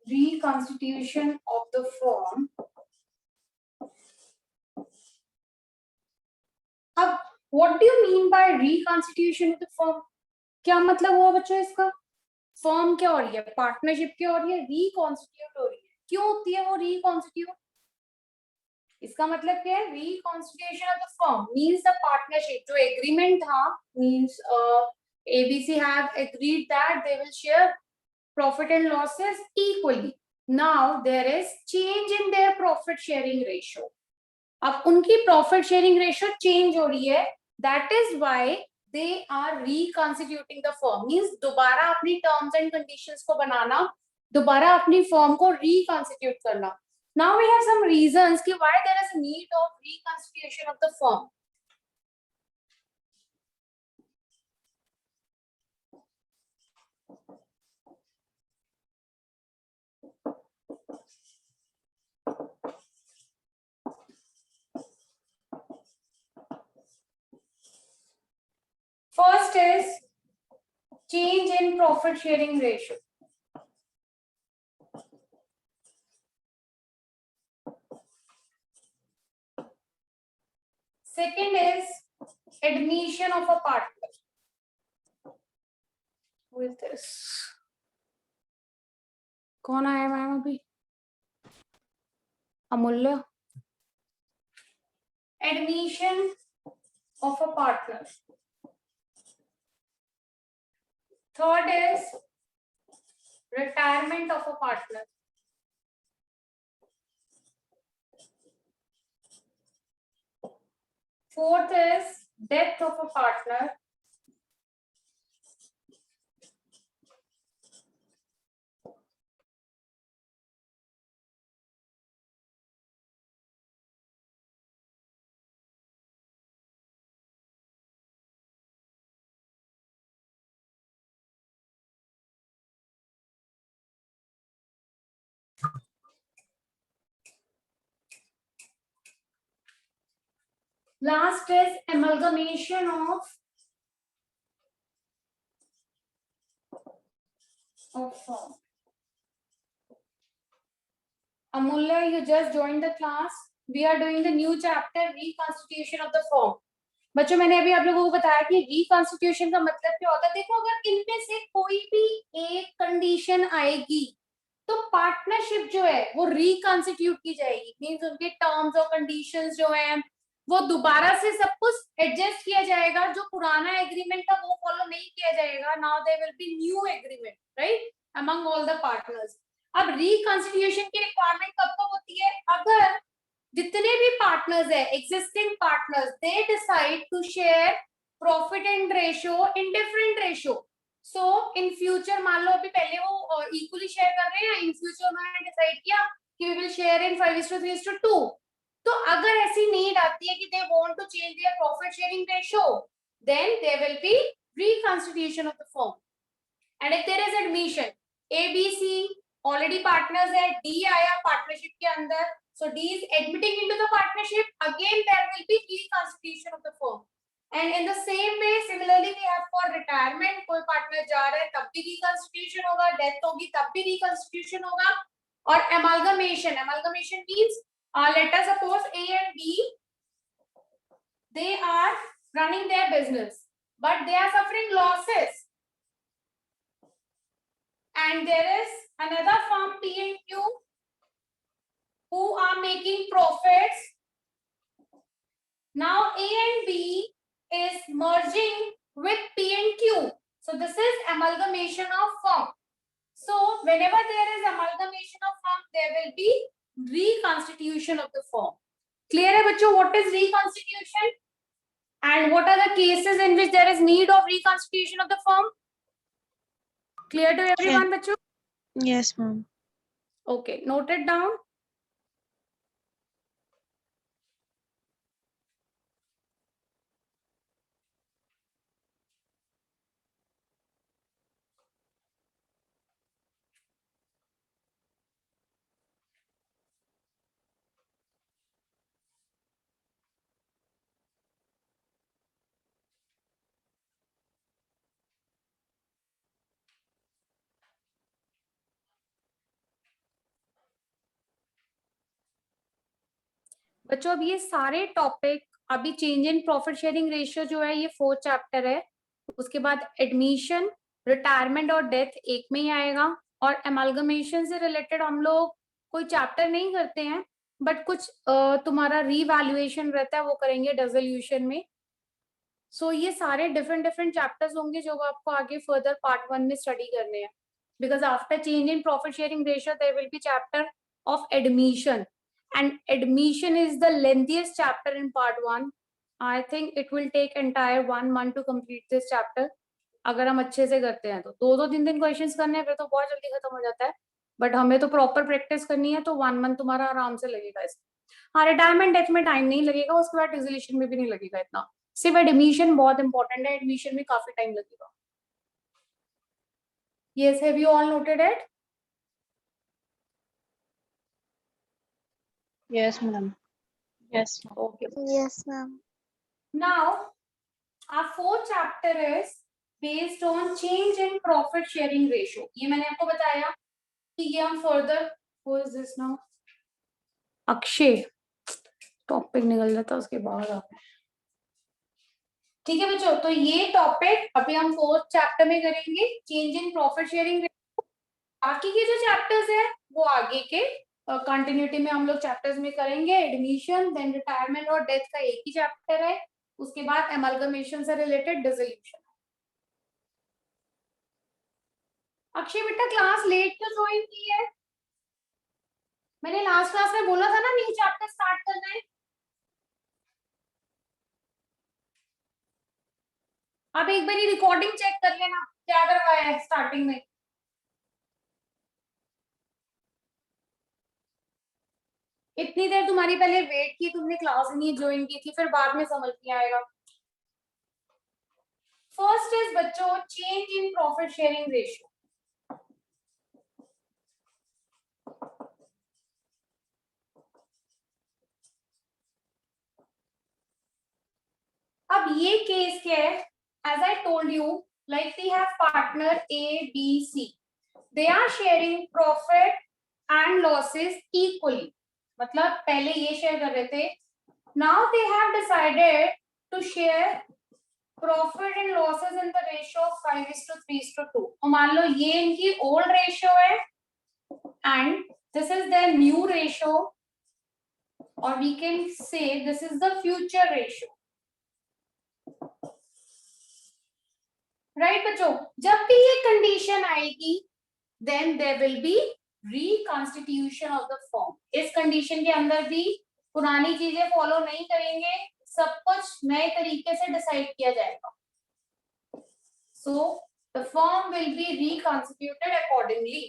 reconstitution of the firm. अब what do you mean by reconstitution of the firm? क्या मतलब हुआ बच्चों इसका? फर्म क्या हो रही है, पार्टनरशिप क्या हो रही है, रिकॉन्स्टिट्यूट हो रही है. क्यों होती है वो रिकॉन्स्टिट्यूट? इसका मतलब क्या है? Reconstitution of the firm means the partnership, जो एग्रीमेंट था, means ABC have agreed that they will share profit and losses equally. Now there is change in their profit sharing ratio. अब उनकी प्रॉफिट शेयरिंग रेशियो चेंज हो रही है. That is why they are reconstituting the firm, means दोबारा अपनी terms and conditions को बनाना, दोबारा अपनी फर्म को रिकॉन्स्टिट्यूट करना. Now we have some reasons कि why there is a need of reconstitution of the firm. First is change in profit sharing ratio. Second is admission of a partner. Who is this? कौन आया ma'am अभी? अमूल्य. Admission of a partner. Third is retirement of a partner. Fourth is death of a partner. Last is amalgamation of firm. Amulya, you just joined the class. We are doing the new chapter, reconstitution of the firm. बच्चों, मैंने अभी आप लोगों को बताया कि reconstitution का मतलब क्या होता है. देखो, अगर इनमें से कोई भी एक कंडीशन आएगी तो पार्टनरशिप जो है वो रिकॉन्स्टिट्यूट की जाएगी. मींस उनके टर्म्स और कंडीशंस जो हैं वो दोबारा से सब कुछ एडजस्ट किया जाएगा. जो पुराना एग्रीमेंट था वो फॉलो नहीं किया जाएगा. Now there will be new agreement, right, among all the partners. अब रिकॉन्स्टिट्यूशन की रिक्वायरमेंट कब तक होती है? अगर जितने भी पार्टनर्स है, existing partners, they decide to share profit and ratio in different ratio. So in future मान लो अभी पहले वो इक्वली शेयर कर रहे हैं, इन फ्यूचर उन्होंने डिसाइड किया कि वी विल शेयर इन 5:3:2. तो अगर ऐसी नीड आती है कि they want to change their profit sharing ratio, then there will be reconstitution of the firm. And if there is admission, ABC already partners है, D आया पार्टनरशिप के अंदर, so D is admitting into the partnership, again there will be reconstitution of the firm. And in the same way, similarly we have for retirement, कोई partner जा रहा है तब भी reconstitution होगा, डेथ होगी तब भी reconstitution होगा. और amalgamation means let us suppose A and B, they are running their business but they are suffering losses, and there is another firm P and Q who are making profits. Now A and B is merging with P and Q. So this is amalgamation of firm. So whenever there is amalgamation of firm, there will be reconstitution of the firm. Clear hai bachcho, what is reconstitution and what are the cases in which there is need of reconstitution of the firm? Clear to everyone, bachcho? Yes, ma'am. Okay, note it down. बच्चों अब ये सारे topic, अभी change in profit sharing ratio जो है ये 4th chapter है, उसके बाद एडमिशन, रिटायरमेंट और डेथ एक में ही आएगा, और एमलगमेशन से रिलेटेड हम लोग कोई चैप्टर नहीं करते हैं, बट कुछ तुम्हारा रीवैल्यूएशन रहता है वो करेंगे डिसोल्यूशन में। सो ये सारे डिफरेंट डिफरेंट चैप्टर्स होंगे जो आपको आगे फर्दर पार्ट 1 में स्टडी करने हैं, because after change in profit sharing ratio there will be chapter of admission, and admission is the lengthiest chapter in part 1. I think it will take entire 1 month to complete this chapter. अगर हम अच्छे से करते हैं तो 2-2 3 दिन questions करने हैं फिर तो बहुत जल्दी खत्म हो जाता है, बट हमें तो प्रॉपर प्रैक्टिस करनी है तो 1 मंथ तुम्हारा आराम से लगेगा इसमें। हाँ, रिटायरमेंट डेथ में टाइम नहीं लगेगा, उसके बाद रिजोल्यूशन में भी नहीं लगेगा इतना, सिर्फ एडमिशन बहुत इंपॉर्टेंट है, एडमिशन में काफी टाइम लगेगा। Yes, have you all noted it? Yes, ma'am. Yes. Okay. Yes, ma'am. Now, our 4th chapter is based on change in profit sharing ratio. ये मैंने आपको बताया कि ये हम further, who is this now? Akshay, topic निकल जाता उसके बाद आप, ठीक है बच्चों, तो ये टॉपिक अभी हम 4th चैप्टर में करेंगे, चेंज इन प्रॉफिट शेयरिंग। बाकी के जो चैप्टर्स हैं वो आगे के कंटिन्यूटी में हम लोग चैप्टर्स में करेंगे। एडमिशन, देन रिटायरमेंट और डेथ का एक ही चैप्टर है, उसके बाद एमलगमेशन से रिलेटेड डिसोल्यूशन। अक्षय बेटा क्लास लेट क्यों ज्वाइन की है? मैंने लास्ट क्लास में बोला था ना न्यू चैप्टर स्टार्ट करना है। आप एक बार रिकॉर्डिंग चेक कर लेना क्या करवाया है स्टार्टिंग में। इतनी देर तुम्हारी पहले वेट की, तुमने क्लास नहीं ज्वाइन की थी, फिर बाद में समझ नहीं आएगा। फर्स्ट इज बच्चों change in profit sharing ratio. अब ये केस क्या है? As I told you, like we have partner A, B, C. They are sharing profit and losses equally. मतलब पहले ये शेयर कर रहे थे, now they have decided to share profit and losses in the ratio of 5:3:2. तो मान लो ये इनकी old ratio है and this is their new ratio, or we can say this is the future ratio. Right बच्चों, जब भी ये condition आएगी then there will be reconstitution of the firm. इस कंडीशन के अंदर भी पुरानी चीजें फॉलो नहीं करेंगे, सब कुछ नए तरीके से डिसाइड किया जाएगा। So the firm will be reconstituted accordingly.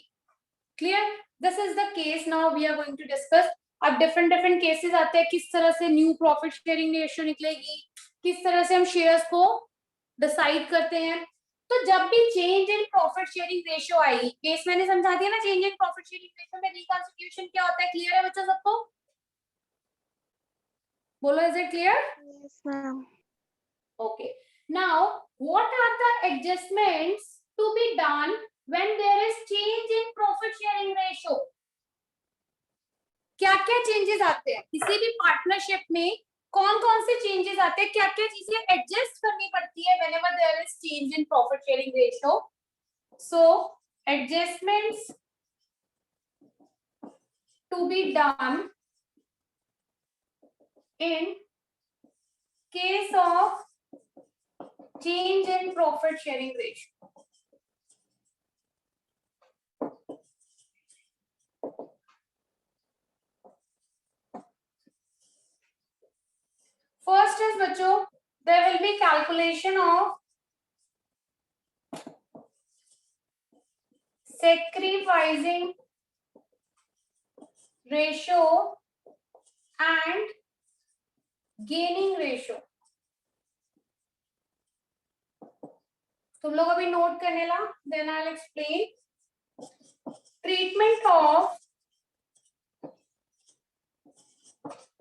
Clear? This is the case now we are going to discuss. अब डिफरेंट डिफरेंट केसेस आते हैं, किस तरह से न्यू प्रॉफिट शेयरिंग रेशियो निकलेगी, किस तरह से हम शेयर्स को डिसाइड करते हैं। तो जब भी change in profit sharing ratio आएगी, केस मैंने समझा दिया ना, change in profit sharing ratio में रिकॉन्स्टिट्यूशन क्या होता है? क्लियर है बच्चों सबको? बोलो, is it clear? Yes, ma'am. Okay. Now, what are the adjustments to be done when there is change in profit sharing ratio? क्या क्या चेंजेस आते हैं किसी भी पार्टनरशिप में? कौन कौन से चेंजेस आते हैं, क्या क्या चीजें एडजस्ट करनी पड़ती है whenever there is change in profit sharing ratio? So adjustments to be done in case of change in profit sharing ratio. First is बच्चों, there will be calculation of sacrificing ratio and gaining ratio. तुम लोग अभी note करने ला, then I'll explain. Treatment of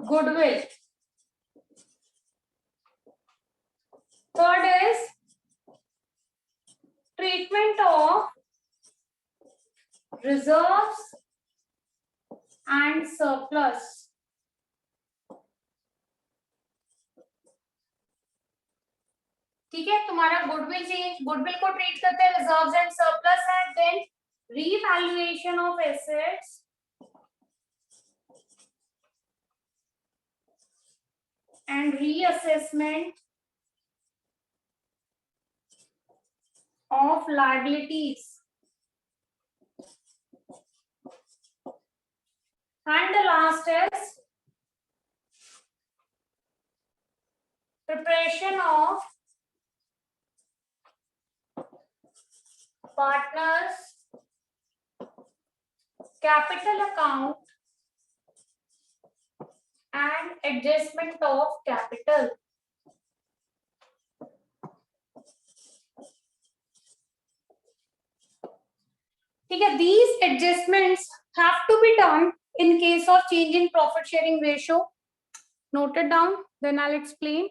goodwill. Third is treatment of reserves and surplus. ठीक है, तुम्हारा goodwill change, goodwill को treat करते हैं रिजर्व्स एंड सरप्लस है, then revaluation of assets and reassessment of liabilities, and the last is preparation of partners capital account and adjustment of capital. ठीक है, these adjustments have to be done in case of change in profit sharing ratio. Note it down, then I'll explain.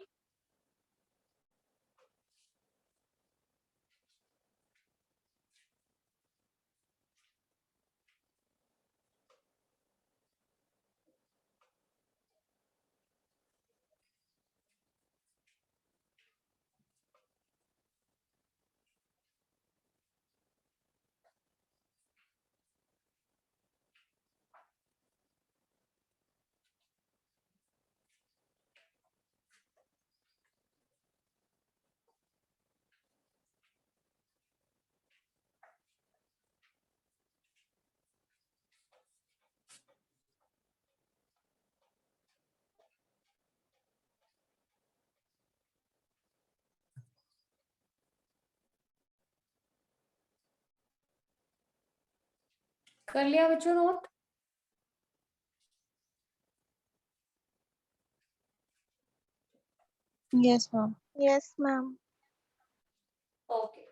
कर लिया बच्चों note? Yes, ma'am. Yes, ma'am. Okay,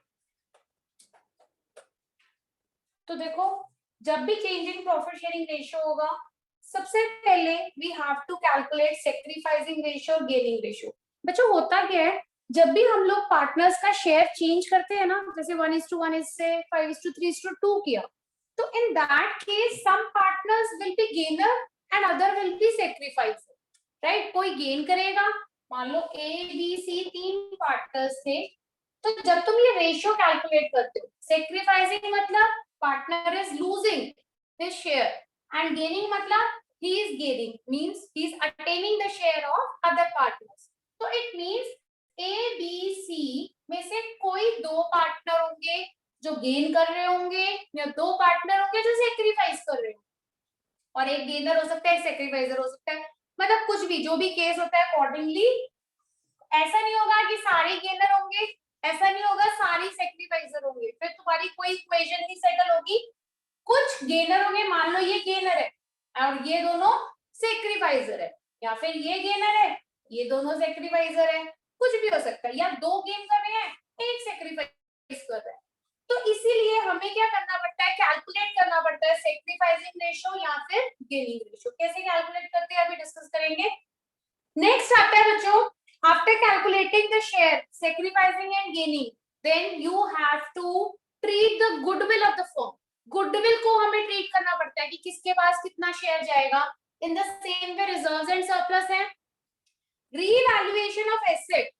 तो देखो, जब भी change in profit sharing ratio होगा, सबसे पहले we have to calculate sacrificing ratio और गेनिंग रेशियो। बच्चों होता क्या है, जब भी हम लोग पार्टनर्स का शेयर चेंज करते हैं ना, जैसे 1:1 से 5:3:2 किया, तो in that case some partners will be gainer and other will be sacrificer, right? कोई गेन करेगा, मान लो ए बी सी 3 पार्टनर्स थे, तो जब तुम ये रेशियो कैलकुलेट करते हो, सैक्रिफाइसिंग मतलब partner is losing his share and gaining मतलब he is gaining, means he is attaining the share of other partners. तो it means A, B, C में से कोई 2 पार्टनर होंगे जो गेन कर रहे होंगे, या 2 पार्टनर होंगे जो सैक्रिफाइस कर रहे होंगे, और एक गेनर हो सकता है, एक सैक्रिफाइसर हो सकता है, मतलब कुछ भी, जो भी केस होता है अकॉर्डिंगली। ऐसा नहीं होगा कि सारे गेनर होंगे, ऐसा नहीं होगा सारी सैक्रिफाइसर होंगे, फिर तुम्हारी कोई इक्वेशन नहीं सेटल होगी। कुछ गेनर होंगे, मान लो ये गेनर है और ये दोनों सैक्रिफाइसर है, या फिर ये गेनर है, ये दोनों सैक्रिफाइसर है, कुछ भी हो सकता है, या 2 गेन कर रहे हैं, एक सैक्रिफाइस कर रहा है। तो इसीलिए हमें क्या करना पड़ता है, कैलकुलेट करना पड़ता है सैक्रिफाइसिंग रेशियो या फिर गेनिंग रेशियो। कैसे कैलकुलेट करते हैं अभी डिस्कस करेंगे। नेक्स्ट आता है बच्चों, after calculating the share sacrificing and gaining, then you have to treat the goodwill of the firm. Goodwill को हमें ट्रीट करना पड़ता है कि किसके पास कितना शेयर जाएगा। In the same way reserves and surplus है। रीवैल्यूएशन ऑफ एसेट,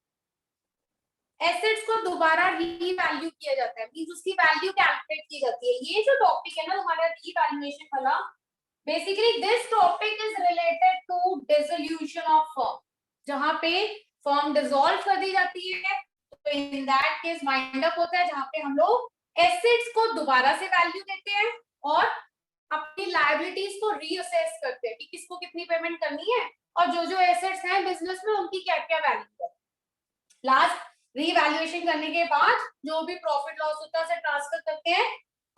एसेट्स को दोबारा रीवैल्यू किया जाता है, मींस उसकी वैल्यू कैलकुलेट की जाती है। ये जो टॉपिक है ना तुम्हारा रीवैल्यूएशन वाला, basically this topic is related to dissolution of firm, जहां पे फर्म डिसॉल्व कर दी जाती है, तो in that case wind up होता है, जहां पे हम लोग एसेट्स को दोबारा से वैल्यू देते हैं और अपनी लायबिलिटीज को रीअसेस करते हैं कि किसको कितनी पेमेंट करनी है, और जो जो एसेट्स हैं बिजनेस में उनकी क्या क्या वैल्यू है। लास्ट रीवैल्यूएशन करने के बाद जो भी प्रॉफिट लॉस होता है उसे ट्रांसफर करते हैं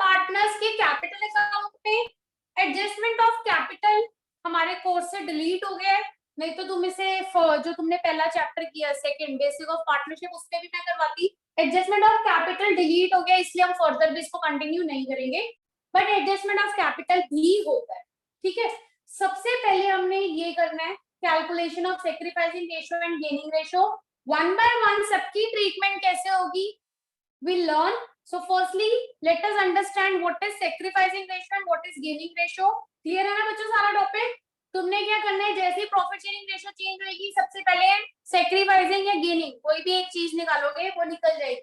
पार्टनर्स के कैपिटल अकाउंट में। एडजस्टमेंट ऑफ कैपिटल हमारे कोर्स से डिलीट हो गया है, नहीं तो तुम इसे जो तुमने पहला चैप्टर किया सेकंड बेसिक ऑफ पार्टनरशिप, उसमें भी मैं करवाती। एडजस्टमेंट ऑफ कैपिटल डिलीट हो गया, इसलिए हम फर्दर भी इसको कंटिन्यू नहीं करेंगे, बट एडजस्टमेंट ऑफ कैपिटल भी होता है। ठीक है, सबसे पहले हमने ये करना है calculation of sacrificing ratio and gaining ratio. One by one सबकी ट्रीटमेंट कैसे होगी we learn. So firstly let us understand what is sacrificing ratio and what is gaining ratio. Clear है ना बच्चों सारा टॉपिक? तुमने क्या करना है, जैसे ही प्रॉफिट शेयरिंग रेशियो चेंज होगी सबसे पहले सैक्रिफाइसिंग या गेनिंग, वो कोई भी एक चीज निकालोगे वो निकल जाएगी।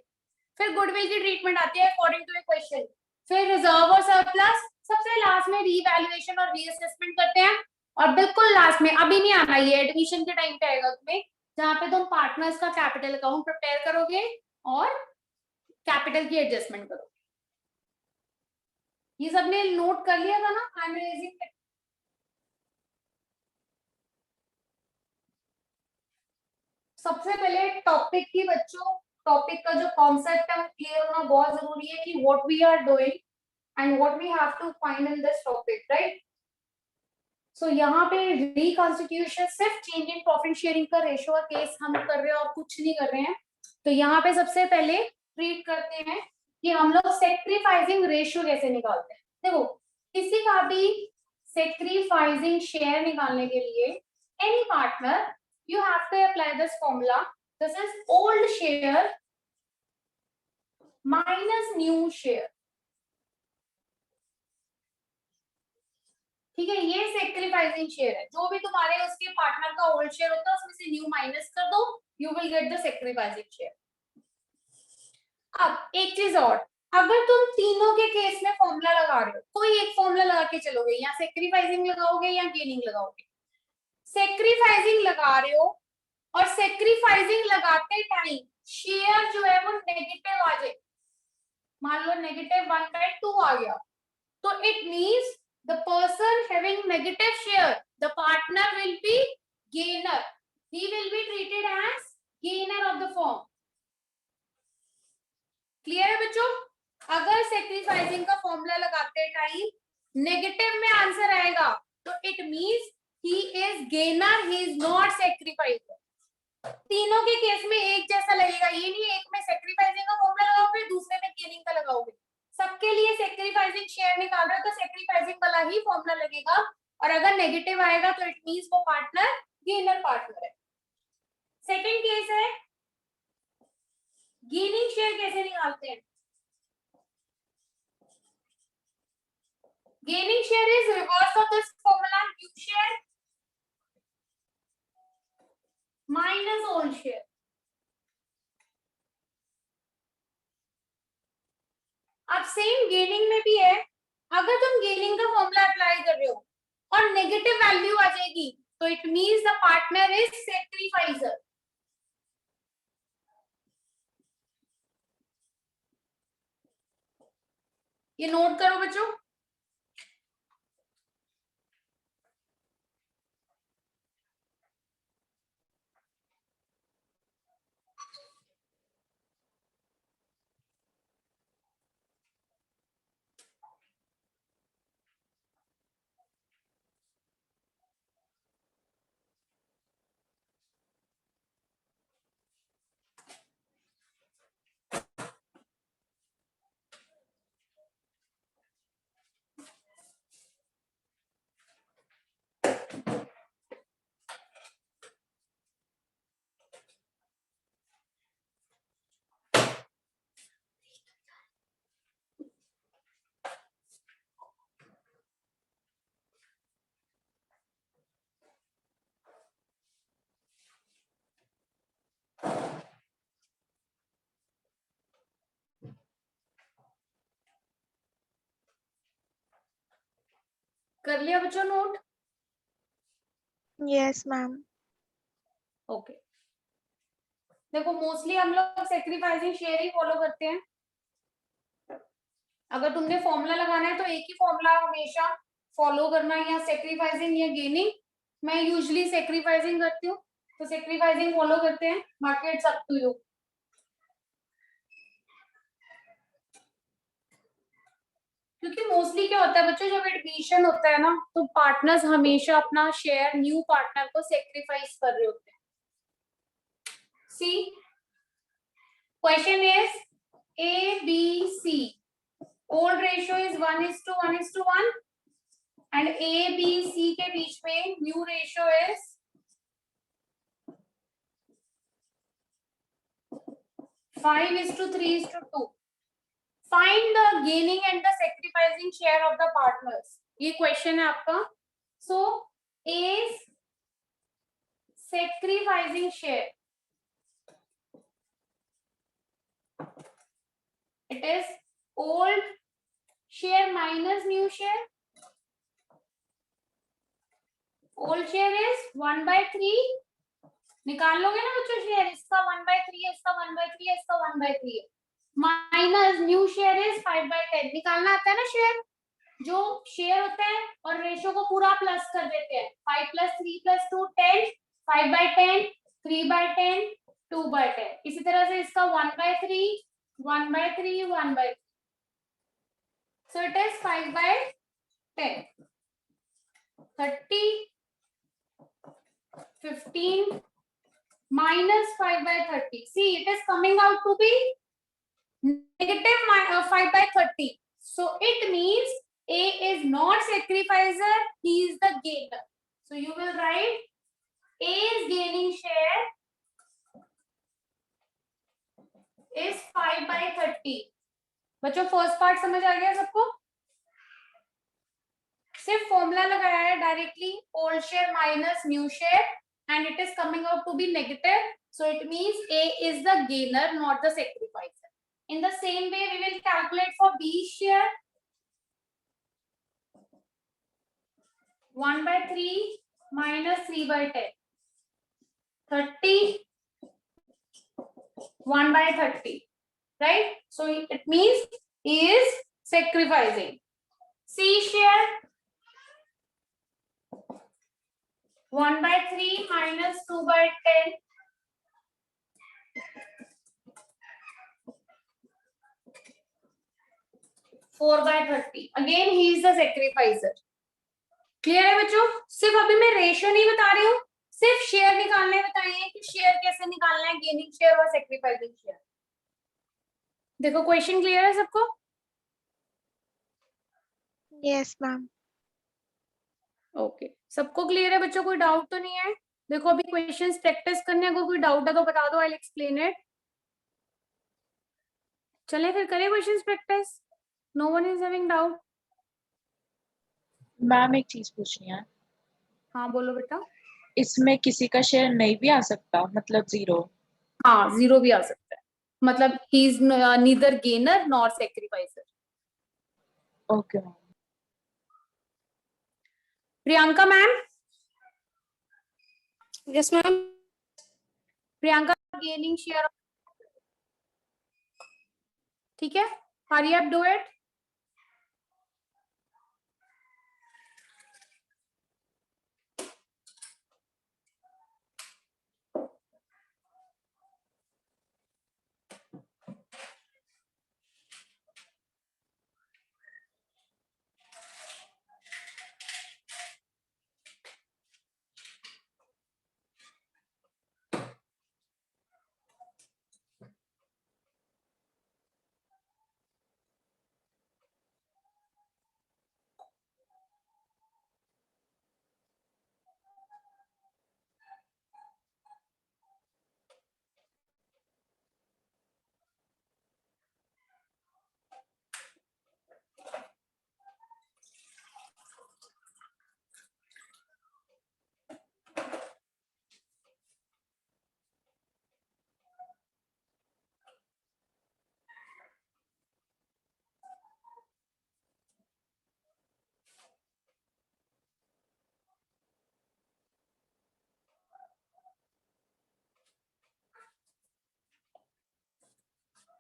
फिर गुडविल की ट्रीटमेंट आती है अकॉर्डिंग टू ए क्वेश्चन। फिर रिजर्व और सरप्लस, सबसे लास्ट में रीवैल्यूएशन और रीअसेसमेंट करते हैं। और बिल्कुल लास्ट में, अभी नहीं आना, ये एडमिशन के टाइम पे आएगा तुम्हें, जहां पे तुम पार्टनर्स का कैपिटल अकाउंट प्रिपेयर करोगे और कैपिटल की एडजस्टमेंट करोगे। ये सबने नोट कर लिया था ना? I am raising. सबसे पहले टॉपिक की बच्चों, टॉपिक का जो कॉन्सेप्ट है वो क्लियर होना बहुत जरूरी है कि what we are doing and what we have to find in this topic, right? So यहाँ पे रिकॉन्स्टिट्यूशन सिर्फ चेंज इन प्रॉफिट शेयरिंग का रेशियो का केस हम कर रहे हैं और कुछ नहीं कर रहे हैं। तो यहाँ पे सबसे पहले ट्रीट करते हैं कि हम लोग सेक्रीफाइसिंग रेशियो कैसे निकालते हैं। देखो, किसी का भी सेक्रीफाइसिंग शेयर निकालने के लिए any partner you have to apply this formula. This is old share minus new share. ठीक है, ये सेक्रीफाइसिंग शेयर है। जो भी तुम्हारे उसके पार्टनर का ओल्ड शेयर होता है उसमें से न्यू माइनस कर दो, you will get the sacrificing share. अब एक चीज और, अगर तुम तीनों के केस में फॉर्मूला लगा रहे हो, कोई एक फॉर्मूला लगा के चलोगे, या सेक्रीफाइसिंग लगाओगे या गेनिंग लगाओगे। सेक्रीफाइसिंग लगा रहे हो और सेक्रीफाइसिंग लगाते टाइम शेयर जो है वो नेगेटिव आ जाए, मान लो -1/2 आ गया, तो it means the person having negative share, the partner will be gainer, he will be treated as gainer of the firm. Clear है बच्चों? अगर सेक्रीफाइसिंग का फॉर्मूला लगाते टाइम नेगेटिव में आंसर आएगा तो it means he is gainer, he is not sacrificer. तीनों के केस में एक जैसा लगेगा, ये नहीं एक में सेक्रीफाइसिंग का फॉर्मूला लगाओगे दूसरे में गेनिंग का लगाओगे। सबके लिए सेक्रीफाइसिंग शेयर निकाल रहे हो तो सेक्रीफाइसिंग वाला ही फॉर्मूला लगेगा, और अगर नेगेटिव आएगा तो इट मींस वो पार्टनर गेनर पार्टनर है। सेकंड केस है गेनिंग शेयर कैसे निकालते हैं। Gaining share is reverse of this formula, new share minus old share. अब सेम गेनिंग में भी है, अगर तुम गेनिंग का फॉर्मूला अप्लाई कर रहे हो और नेगेटिव वैल्यू आ जाएगी तो it means the partner is sacrificer. ये नोट करो बच्चों। कर लिया बच्चों नोट? Yes, ma'am. ओके। देखो, मोस्टली हम लोग सेक्रीफाइसिंग शेयर ही फॉलो करते हैं। अगर तुमने फॉर्मूला लगाना है तो एक ही फॉर्मूला हमेशा फॉलो करना है, या सेक्रीफाइसिंग या गेनिंग। मैं यूजुअली सेक्रीफाइसिंग करती हूँ तो सेक्रीफाइसिंग फॉलो करते हैं, बाकी इट्स अप टू यू। क्योंकि मोस्टली क्या होता है बच्चों, जब एडमिशन होता है ना तो पार्टनर्स हमेशा अपना शेयर न्यू पार्टनर को सेक्रीफाइस कर रहे होते हैं। See question is A B C, old ratio is 1:1:1 and A B C के बीच में new ratio is 5:3:2. Find the gaining and the sacrificing share of the partners. ये क्वेश्चन है आपका। So A's sacrificing share It is old share minus new share. Old share is 1/3. निकाल लोगे ना बच्चों share, इसका 1/3 है, इसका 1/3 है, इसका 1/3 है, माइनस न्यू शेयर इज 5/10. निकालना आता है ना शेयर, जो शेयर होता है और रेशो को पूरा प्लस कर देते हैं. 5 + 3 + 2 10, 5/10, 3/10, 2/10. इसी तरह से इसका 1/3, 1/3, 1/3. So it is 5/10. 30, 15 minus 5/30. See, it is coming out to be negative 5/30. So it means A is not sacrificer, he is the gainer. So you will write A's gaining share is 5/30. बच्चों first part समझ आ गया सबको? सिर्फ formula लगाया है directly, old share minus new share, and it is coming out to be negative. So it means A is the gainer, not the sacrificer. In the same way, we will calculate for B share. 1/3 minus 3/10. 30. 1/30. Right? So it means he is sacrificing. C share. 1/3 minus 2/10. 4/30. Again, he is the sacrificer. Clear है बच्चों? सिर्फ अभी मैं ratio नहीं बता रही हूँ, सिर्फ शेयर निकालने बताए हैं कि शेयर कैसे निकालना है, गेनिंग शेयर और सेक्रीफाइसिंग शेयर. देखो क्वेश्चन क्लियर है सबको? Yes, ma'am. ओके, सबको क्लियर है बच्चों? कोई डाउट तो नहीं है? देखो अभी क्वेश्चंस प्रैक्टिस करने, अगर कोई डाउट है तो बता दो, आई विल एक्सप्लेन इट. चले फिर करें questions practice. No one is having doubt? Ma'am एक चीज पूछनी है, हाँ बोलो बेटा. इसमें किसी का शेयर नहीं भी आ सकता, मतलब 0? हाँ, जीरो भी आ सकता है, मतलब he is neither gainer nor sacrificer. Okay ma'am. Priyanka ma'am. Yes, ma'am. Priyanka gaining share. ठीक है, हरी अप, डू इट.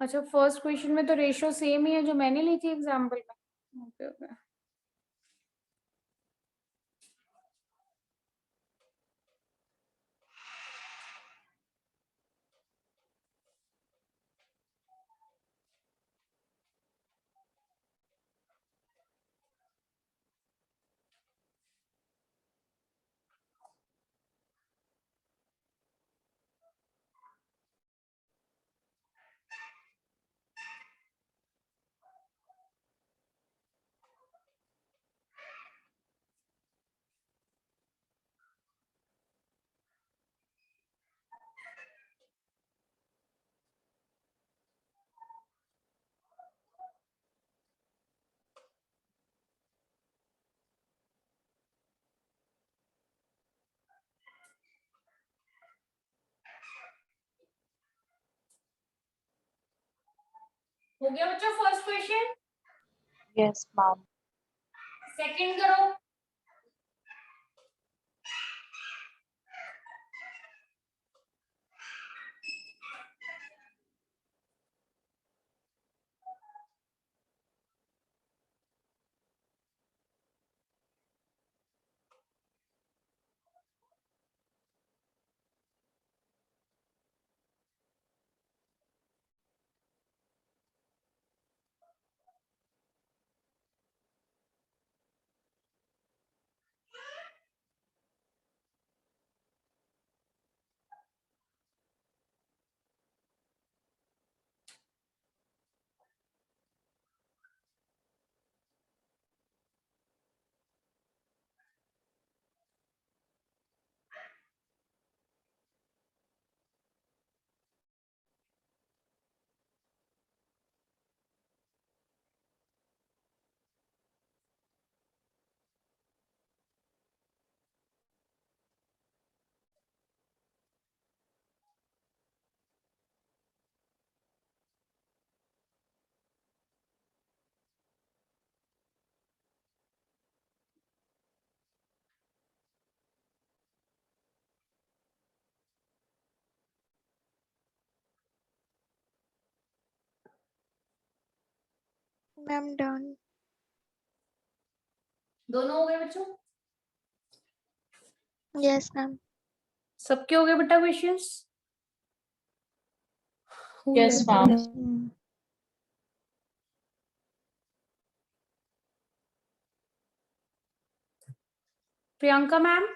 अच्छा, फर्स्ट क्वेश्चन में तो रेशियो सेम ही है जो मैंने ली थी एग्जाम्पल में. Okay okay. हो गया बच्चों first question? Yes ma'am. Second करो। Ma'am, done. दोनों हो गए बच्चों? Yes, ma'am. सबके हो गए बेटा questions? Yes ma'am. Yes, ma'am. Priyanka ma'am?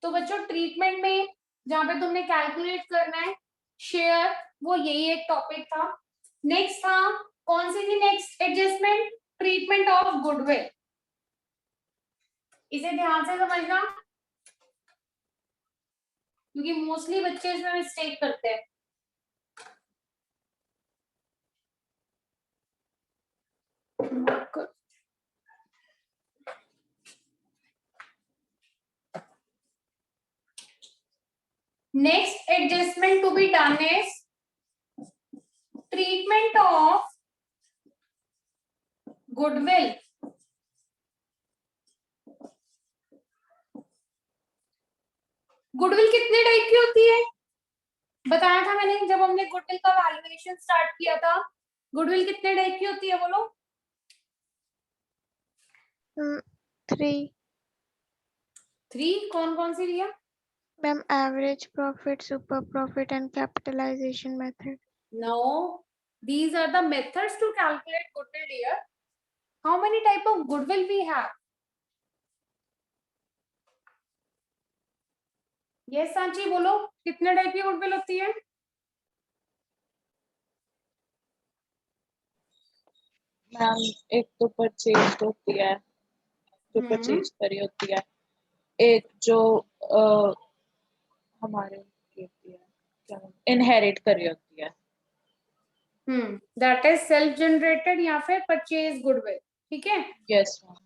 तो बच्चों ट्रीटमेंट में जहां पे तुमने कैलकुलेट करना है शेयर, वो यही एक टॉपिक था। नेक्स्ट था कौन सी थी next adjustment? Treatment of goodwill. इसे ध्यान से समझना क्योंकि मोस्टली बच्चे इसमें मिस्टेक करते हैं। Next adjustment to be done is treatment of goodwill. Goodwill कितने टाइप की होती है बताया था मैंने जब हमने गुडविल का वैल्यूएशन स्टार्ट किया था। गुडविल कितने टाइप की होती है बोलो? 3. 3 कौन कौन सी रिया? Ma'am, average profit, super profit, and capitalization method. No, these are the methods to calculate goodwill here. How many type of goodwill we have? Yes, Sanchi बोलो कितने टाइप की गुडविल होती है? मैम एक तो परचेज होती है, जो परचेज करी होती है। एक जो हमारे होती है, क्या इनहेरिट करी होती है। दैट इज सेल्फ जनरेटेड या फिर परचेज गुडविल। ठीक है। Yes ma'am.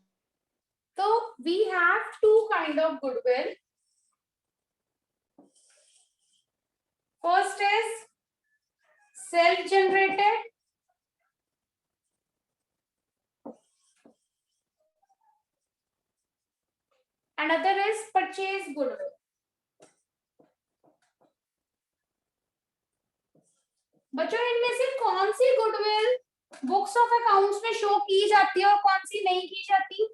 तो we have two kind of goodwill. First is self generated, another is purchase goodwill. बच्चों इनमें से कौन सी गुडविल बुक्स ऑफ अकाउंट्स में शो की जाती है और कौन सी नहीं की जाती?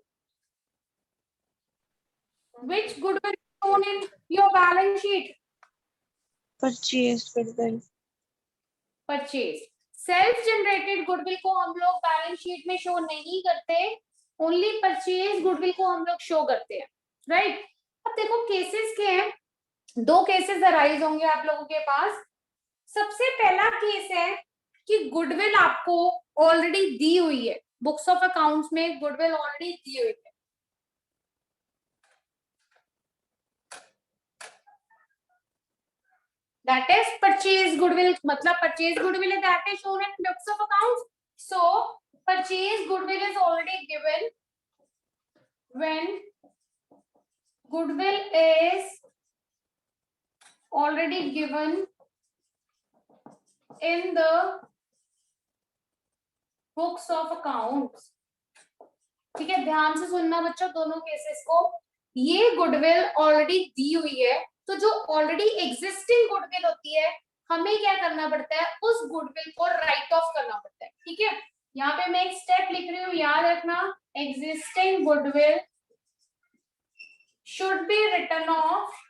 Which goodwill is shown in your balance sheet? Purchase goodwill. Purchase. Self generated goodwill को हम लोग बैलेंस शीट में शो नहीं करते, ओनली परचेज गुडविल को हम लोग शो करते हैं। राइट। अब देखो केसेस के हैं, 2 केसेस अराइज होंगे आप लोगों के पास। सबसे पहला केस है कि गुडविल आपको ऑलरेडी दी हुई है, बुक्स ऑफ अकाउंट्स में गुडविल ऑलरेडी दी हुई है। That is purchase goodwill, मतलब purchase goodwill is that is shown in books of accounts. So purchase goodwill is already given when goodwill is already given in the books of accounts. ठीक है, ध्यान से सुनना बच्चों दोनों केसेस को। ये गुडविल ऑलरेडी दी हुई है, तो जो ऑलरेडी एग्जिस्टिंग गुडविल होती है हमें क्या करना पड़ता है, उस गुडविल को राइट ऑफ करना पड़ता है। ठीक है, यहाँ पे मैं एक स्टेप लिख रही हूँ, याद रखना, existing goodwill should be written off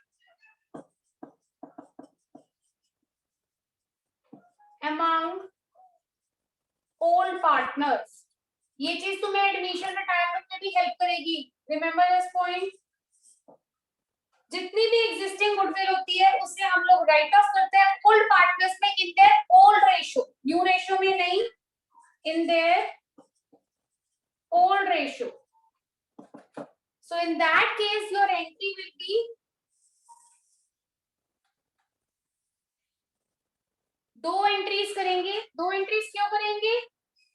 among all partners। ये चीज तुम्हें एडमिशन के टाइम में भी हेल्प करेगी, रिमेम्बर दिस पॉइंट। जितनी भी एग्जिस्टिंग गुडविल होती है उसे हम लोग राइट ऑफ करते हैं ओल्ड पार्टनर्स में इन their old ratio, new ratio में नहीं, इन their old ratio. So in that case your entry will B, दो एंट्रीज करेंगे। दो एंट्रीज क्यों करेंगे,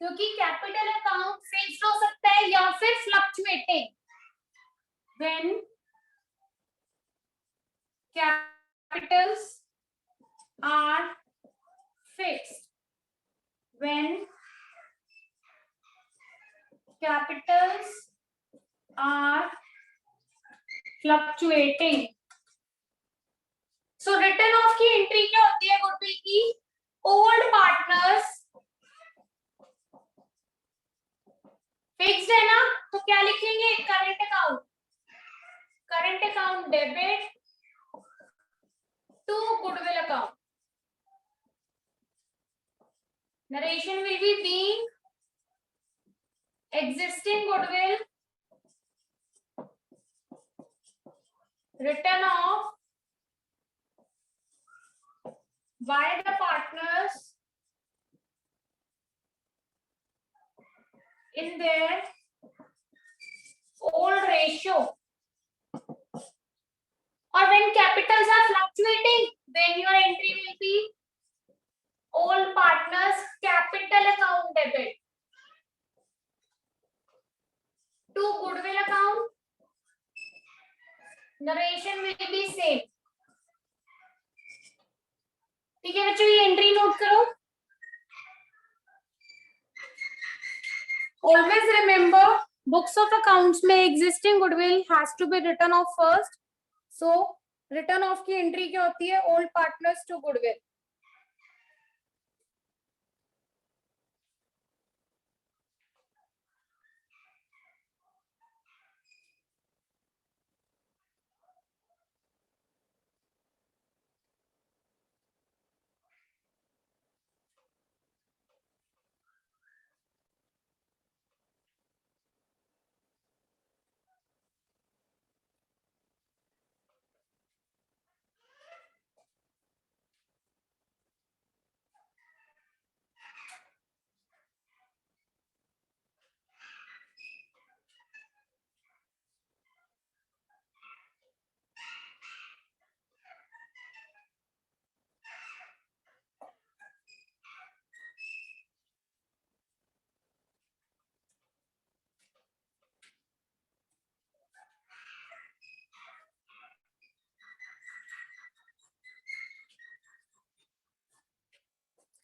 क्योंकि कैपिटल अकाउंट फिक्स्ड हो सकता है या फिर fluctuating. When capitals are fixed, when capitals are fluctuating। so written off की एंट्री क्या होती है गुडविल की, ओल्ड पार्टनर्स फिक्स्ड है ना, तो क्या लिखेंगे, current account, current account debit to goodwill account। Narration will be being existing goodwill written off by the partners in their old ratio, or when capitals are fluctuating, then your entry will be all partners capital account debit to goodwill account। narration will be same। ठीक है बच्चों, ये entry note करो। always remember books of accounts में existing goodwill has to be written off first। so return of की entry क्या होती है, ओल्ड पार्टनर्स टू गुडविल।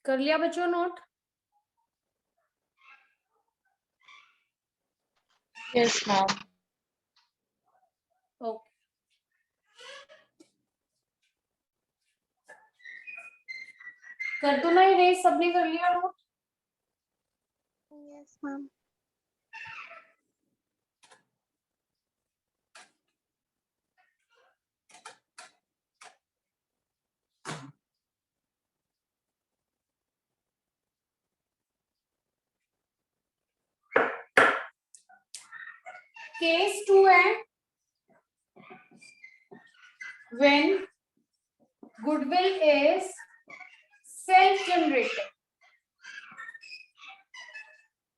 कर लिया बच्चों नोट? Yes ma'am. ओके, कर दो ना इरेज, सबने कर लिया नोट? Yes, ma'am. केस 2 है when goodwill is self generated।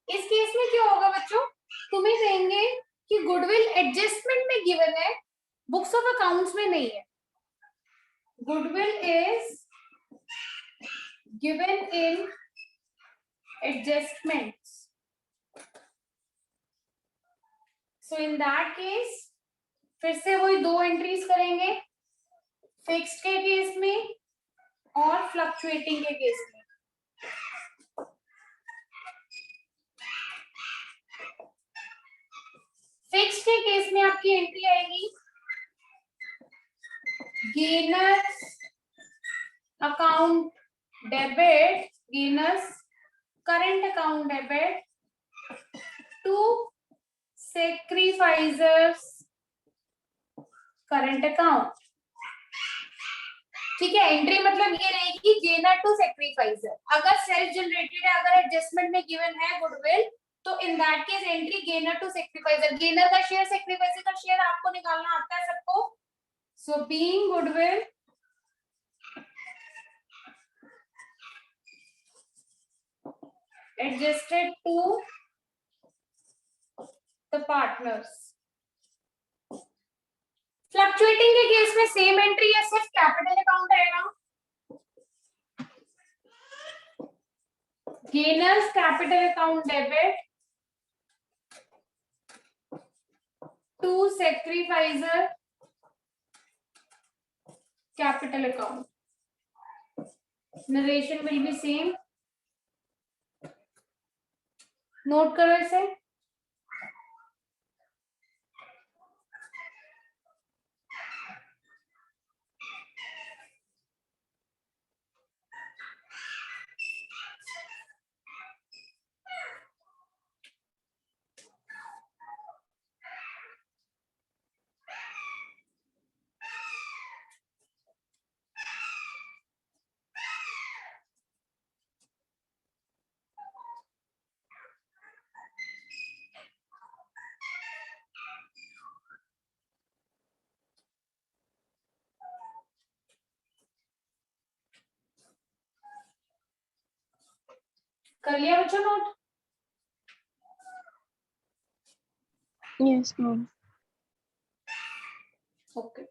इस केस में क्या होगा बच्चों, तुम्हें कहेंगे कि गुडविल एडजस्टमेंट में गिवन है, बुक्स ऑफ अकाउंट्स में नहीं है। Goodwill is given in adjustments. So in that case फिर से वही दो एंट्रीज करेंगे, फिक्स्ड के केस में और फ्लक्चुएटिंग के केस में। फिक्स्ड के केस में आपकी एंट्री आएगी gainers account debit, gainers current account debit to sacrificers current account. ठीक है, एंट्री मतलब ये रहेगी गेनर टू सैक्रिफाइजर। अगर सेल्फ जनरेटेड है, अगर एडजस्टमेंट में गिवन है गुडविल, तो in that case entry gainer to sacrificer. Gainer का शेयर, सैक्रिफाइजर का शेयर आपको निकालना आता है सबको। So being goodwill adjusted to the partners। Fluctuating के केस में सेम एंट्री है, सिर्फ कैपिटल अकाउंट आएगा। Gainers capital account debit to sacrificer capital account. Narration will be same. Note करो इसे। कर लिया बच्चों नोट? Yes, ma'am. ओके।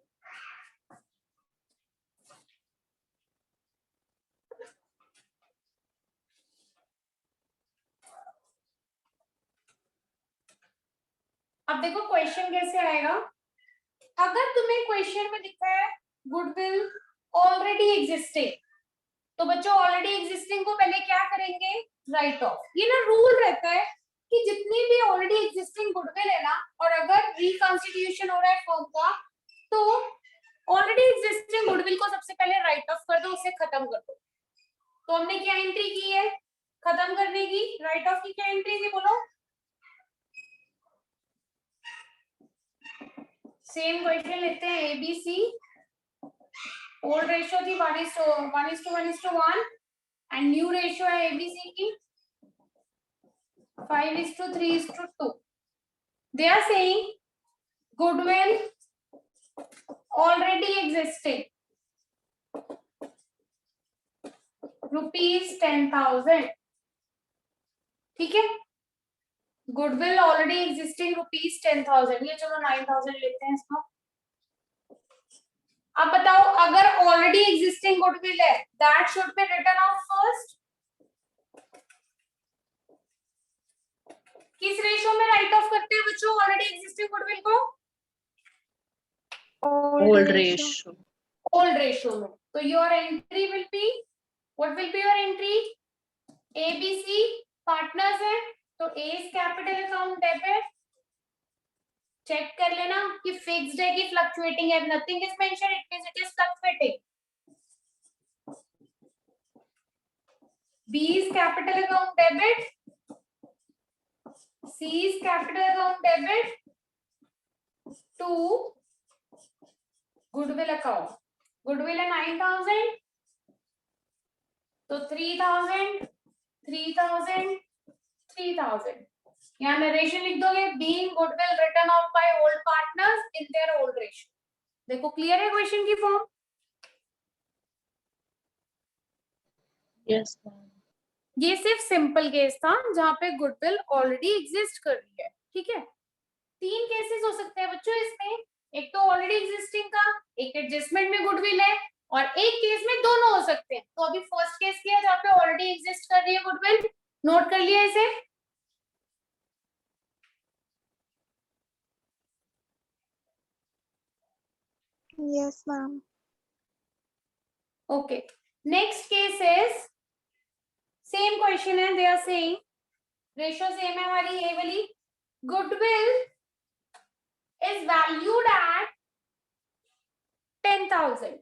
अब देखो क्वेश्चन कैसे आएगा। अगर तुम्हें क्वेश्चन में दिखा है गुडविल ऑलरेडी एग्जिस्टिंग, तो बच्चों ऑलरेडी एग्जिस्टिंग को पहले क्या करेंगे? Right of. ये ना रूल रहता है कि जितनी भी ऑलरेडी एग्जिस्टिंग गुडविल है ना, और अगर रिकॉन्स्टिट्यूशन हो रहा है फर्म का, तो ऑलरेडी एग्जिस्टिंग गुडविल को सबसे पहले राइट ऑफ कर दो, उसे खत्म कर दो। तो हमने क्या एंट्री की है खत्म करने की? राइट ऑफ की क्या एंट्री थी बोलो? सेम क्वेश्चन लेते हैं। एबीसी ओल्ड रेशियो थी 1:1 एंड न्यू रेशियो है एबीसी की 5:3:2। They are saying goodwill already existing ₹10,000। ठीक है, गुडविल ऑलरेडी एग्जिस्टिंग ₹10,000। ये चलो 9,000 लेते हैं इसका। अब बताओ, अगर ऑलरेडी एग्जिस्टिंग गुडविल है that should be written off first. किस रेशियो में राइट ऑफ करते हैं बच्चों ऑलरेडी एग्जिस्टिंग गुडविल को? Old ratio. ओल्ड रेशियो में। तो your entry will be, what will be your entry? ABC partners है, तो A is capital account debit. Check कर लेना कि फिक्स्ड है कि फ्लक्चुएटिंग है। Nothing is mention, it means it is fluctuating. B is capital account debit, C is capital account debit to goodwill account. Goodwill है 9,000, तो 3,000 3,000 3,000। यहाँ नरेशन लिख दोगे, being goodwill written off by old partners in their old ratio. देखो clear है question की form? Yes ma'am. ये सिर्फ सिंपल केस था जहां पे गुडविल ऑलरेडी एग्जिस्ट कर रही है। ठीक है, 3 केसेस हो सकते हैं बच्चों इसमें। एक तो ऑलरेडी एग्जिस्टिंग का, एक एडजस्टमेंट में गुडविल है, और एक केस में दोनों हो सकते हैं। तो अभी फर्स्ट केस किया जहाँ पे ऑलरेडी एग्जिस्ट कर रही है गुडविल। नोट कर लिया इसे। Yes, ma'am. Okay. Next case is same question है. They are saying ratio same है हमारी ये वाली. Goodwill is valued at 10,000.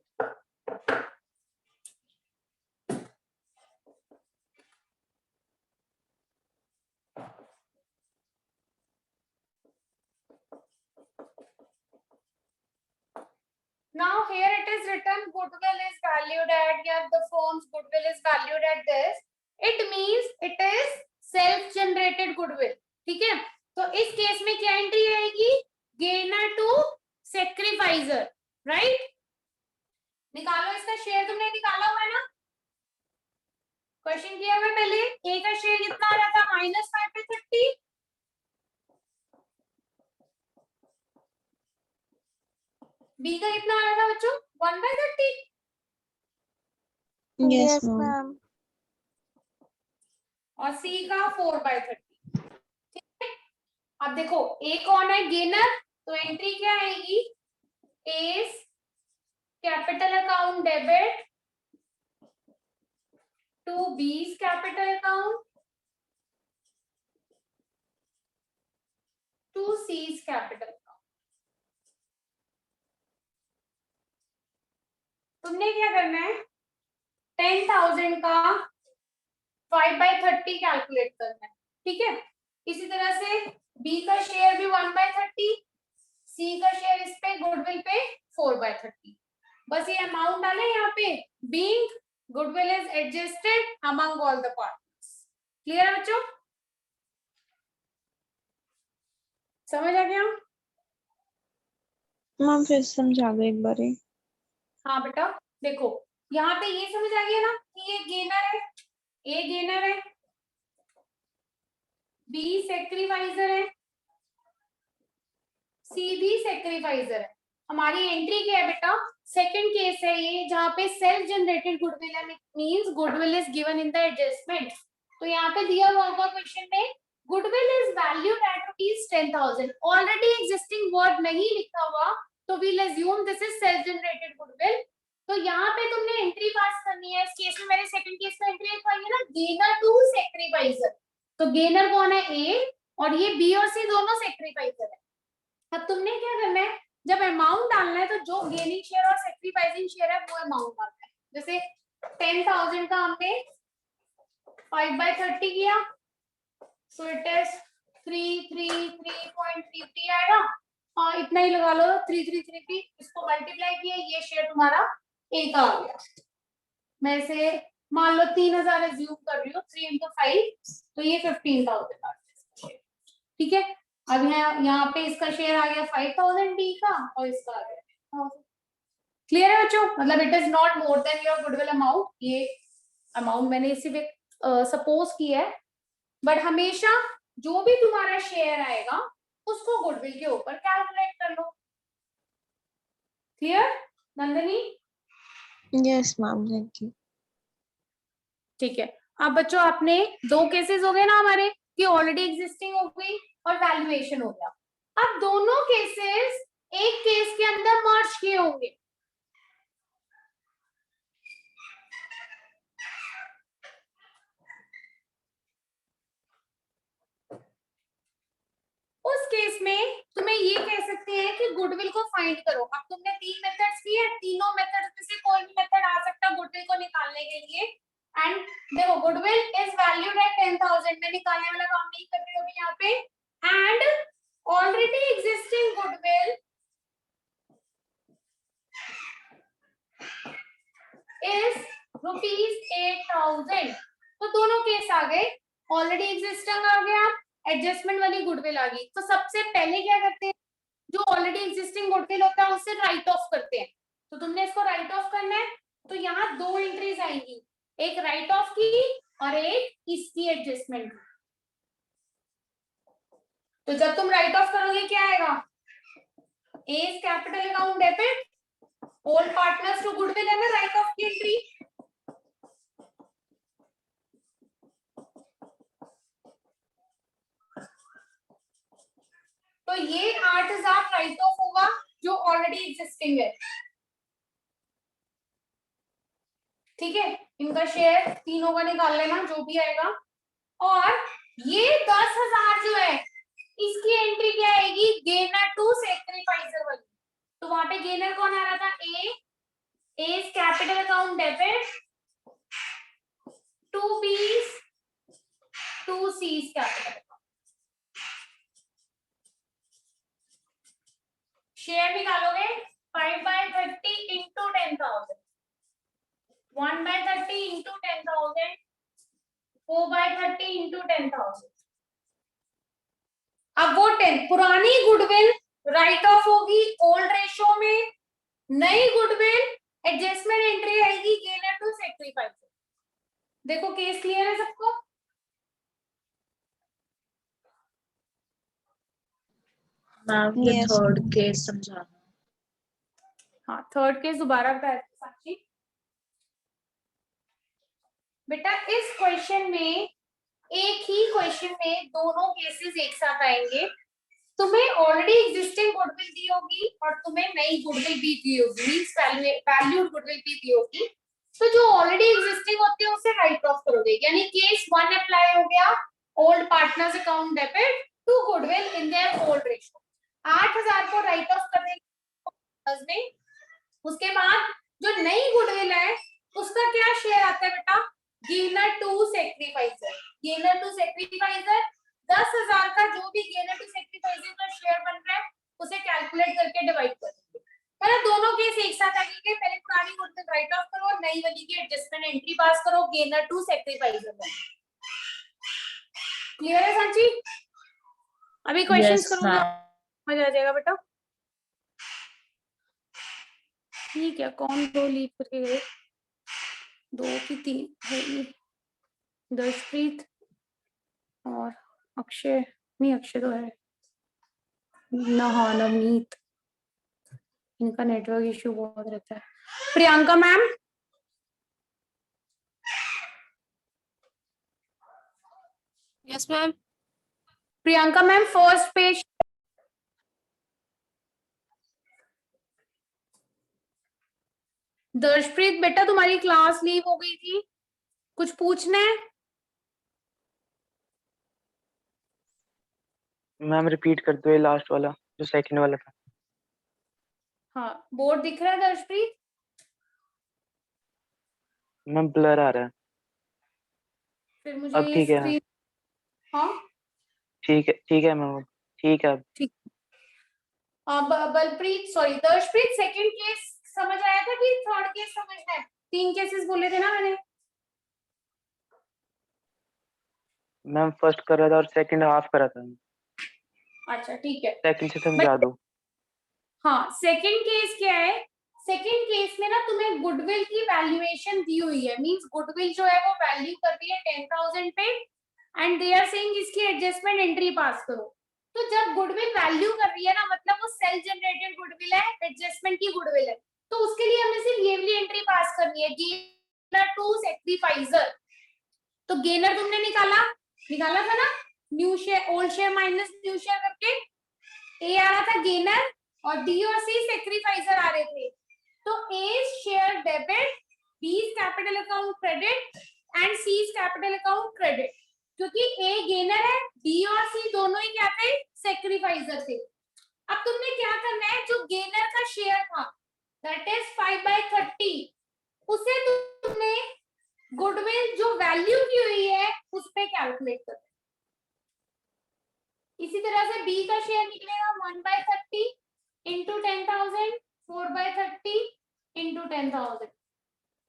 Now here it is written goodwill is valued at, yeah, the firm's goodwill is valued at this. It means it is self generated goodwill. ठीक है, तो इस case में क्या एंट्री आएगी? Gainer to sacrificer, right? निकालो इसका share. तुमने निकाला हुआ है ना? क्वेश्चन किया हुआ है पहले. ए का शेयर कितना आ रहा था? -5/30. बी का कितना आ रहा था बच्चों? 1/30. Yes, ma'am. और सी का 4/30. ठीक है, अब देखो ए कौन है? गेनर. तो एंट्री क्या आएगी? A's capital account debit to B's capital account to C's capital account. तुमने क्या करना है? 10,000 का 5/30 कैलकुलेट करना है. ठीक है, इसी तरह से बी का शेयर भी 1/30, सी का शेयर इस पे गुडविल पे 4/30. बस ये अमाउंट डाले यहाँ पे. Being goodwill is adjusted among all the partners. Clear है बच्चों? समझ आ गया? मैम फिर समझा दो एक बार. हाँ बेटा, देखो यहाँ पे ये समझ आ गया ना कि ये गेनर है, ए गेनर है, बी सेक्रीफाइजर है, सी भी सेक्रीफाइजर है. हमारी एंट्री क्या है बेटा? सेकंड केस है ये, जहाँ पे सेल्फ जनरेटेड गुडविल है. Means goodwill is given in the adjustment. तो यहाँ पे दिया हुआ होगा क्वेश्चन में goodwill is valued at ₹10,000. Already existing word नहीं लिखा हुआ, तो we'll assume this is self generated goodwill. तो यहाँ पे तुमने एंट्री पास करनी है. इस केस में मैंने सेकंड केस में एंट्री लिखवाई है ना, गेनर टू सेक्रीफाइजर. तो गेनर कौन है? ए. और ये बी और सी दोनों सेक्रीफाइजर है. अब तुमने क्या करना है? जब अमाउंट डालना है तो जो गेनिंग शेयर और सेक्रीफाइसिंग शेयर है वो अमाउंट डालना है. जैसे 10,000 का हमने 5/30 किया, सो इट इज 333.33 आएगा. हाँ, इतना ही लगा लो. 3333 इसको मल्टीप्लाई किया, ये शेयर तुम्हारा ए का आ गया. मैं इसे मान लो 3,000 एज्यूम कर रही हूँ. 3 × 5 तो ये 15,000 आ गया. ठीक है, अब यहाँ पे इसका शेयर आ गया 5,000 डी का और इसका आ गया. क्लियर है बच्चों? मतलब it is not more than your goodwill amount. ये अमाउंट मैंने सिर्फ सपोज किया है, बट हमेशा जो भी तुम्हारा शेयर आएगा उसको गुडविल के ऊपर कैलकुलेट कर लो. Clear Nandini? Yes ma'am, thank you. ठीक है, अब बच्चों आपने दो केसेस हो गए ना हमारे, कि ऑलरेडी एग्जिस्टिंग हो गई और वैल्यूएशन हो गया. अब दोनों केसेस एक केस के अंदर मर्ज किए होंगे. उस केस में तुम्हें ये कह सकते हैं कि गुडविल को फाइंड करो. अब तुमने 3 मेथड्स किए, तीनों मेथड्स में से कोई भी मेथड आ सकता है गुडविल को निकालने के लिए. एंड देखो गुडविल इज वैल्यूड एट 10,000. मैं निकालने वाला काम नहीं कर रही हूँ अभी यहाँ पे. And already existing goodwill is ₹8,000. तो दोनों केस आ गए. ऑलरेडी एग्जिस्टिंग आ गया, एडजस्टमेंट वाली गुडविल आ गई. तो सबसे पहले क्या करते हैं? जो ऑलरेडी एग्जिस्टिंग गुडविल होता है उससे राइट ऑफ करते हैं. तो तुमने इसको राइट ऑफ करना है. तो यहाँ दो एंट्रीज आएंगी, एक राइट ऑफ की और एक इसकी एडजस्टमेंट. तो जब तुम राइट ऑफ करोगे क्या आएगा? A's capital account debit all partners to goodwill है ना, राइट ऑफ की एंट्री. तो ये 8,000 राइट ऑफ होगा जो ऑलरेडी एग्जिस्टिंग है. ठीक है, इनका शेयर तीनों का निकाल लेना जो भी आएगा। और ये 10,000 जो है इसकी एंट्री क्या आएगी, गेनर टू सेक्रीफाइसर वाली। तो वहां पे गेनर कौन आ रहा था, ए कैपिटल अकाउंट डेबिट, टू बीस टू सीज कैपिटल। शेयर निकालोगे 5/30 इंटू 10,000, 1/30 इंटू 10,000, 4/30 इंटू 10,000। अब वो 10 पुरानी गुडविल राइट ऑफ होगी ओल्ड रेशो में, नई गुडविल एडजस्टमेंट एंट्री आएगी गेनर टू सेक्रीफाइस। देखो केस क्लियर है सबको? मैम ये Yes. थर्ड केस समझाना। हाँ, थर्ड केस दोबारा बताया साक्षी। बेटा इस क्वेश्चन में, एक ही क्वेश्चन में दोनों केसेस एक साथ आएंगे। तुम्हें ऑलरेडी एग्जिस्टिंग गुडविल दी होगी और तुम्हें नई गुडविल भी दी होगी, मींस वैल्यूड गुडविल भी दी होगी। तो जो ऑलरेडी एग्जिस्टिंग होती है उसे राइट ऑफ करोगे, यानी केस 1 अप्लाई हो गया, old partners account debit to goodwill in their old ratio. 8,000 को राइट ऑफ कर देंगे। उसके बाद जो नई गुडविल है उसका क्या शेयर आता है बेटा, गेनर टू सेक्रीफाइसर। गेनर टू सेक्रीफाइसर 10,000 का जो भी गेनर टू सेक्रीफाइसर का शेयर बन रहा है उसे कैलकुलेट करके डिवाइड कर देंगे। पहले दोनों केस एक साथ आएंगे, पहले पुरानी गुडविल राइट ऑफ करो और नई वाली की एडजस्टमेंट एंट्री पास करो गेनर टू सेक्रीफाइसर में। क्लियर है सांची? अभी क्वेश्चंस Yes, करोगे ma'am. समझ आ जाएगा बेटा। ठीक है, कौन दो लीव करके गए, 2 की 3 है ये, दर्शप्रीत और अक्षय, नहीं अक्षय तो है ना, हाँ नवनीत, इनका नेटवर्क इश्यू बहुत रहता है। Priyanka ma'am, yes ma'am. Priyanka ma'am first page. Darshpreet बेटा तुम्हारी क्लास लीव हो गई थी, कुछ पूछना है? मैम रिपीट कर दो ये लास्ट वाला जो सेकंड वाला था। हाँ, बोर्ड दिख रहा है दर्शप्रीत? मैम ब्लर आ रहा है। फिर मुझे अब ये ठीक है। स्क्रीन, हाँ ठीक है मैम, ठीक है अब। ठीक। बलप्रीत सॉरी दर्शप्रीत, सेकंड केस समझ आया था कि थर्ड केस समझना है? 3 केसेस बोले थे ना मैंने। मैम फर्स्ट कर रहा था और सेकंड हाफ कर रहा था। अच्छा ठीक है, सेकंड से समझा दो। हाँ सेकंड केस क्या है, सेकंड केस में ना तुम्हें गुडविल की वैल्यूएशन दी हुई है, मींस गुडविल जो है वो वैल्यू कर रही है 10,000 पे एंड दे आर सेइंग इसकी एडजस्टमेंट एंट्री पास करो। तो जब गुडविल वैल्यू कर रही है ना, मतलब वो सेल्फ जनरेटेड गुडविल है, एडजस्टमेंट की गुडविल है, तो उसके लिए हमें सिर्फ ये वाली एंट्री पास करनी है, गेनर टू सेक्रीफाइसर। तो गेनर तुमने निकाला था ना, new share old share minus new share करके, ए आ रहा था गेनर और डी और सी सेक्रीफाइसर आ रहे थे। तो A share debit, B capital account credit and C capital account credit, क्योंकि ए गेनर है, बी और सी दोनों ही क्या थे, सेक्रीफाइसर थे। अब तुमने क्या करना है, जो गेनर का शेयर था दैट इज 5/30, उसे तुमने गुडविल जो वैल्यू की हुई है उस पे कैलकुलेट करना। इसी तरह से बी का शेयर निकलेगा 1/30 इंटू 10,000, 4/30 इंटू 10,000।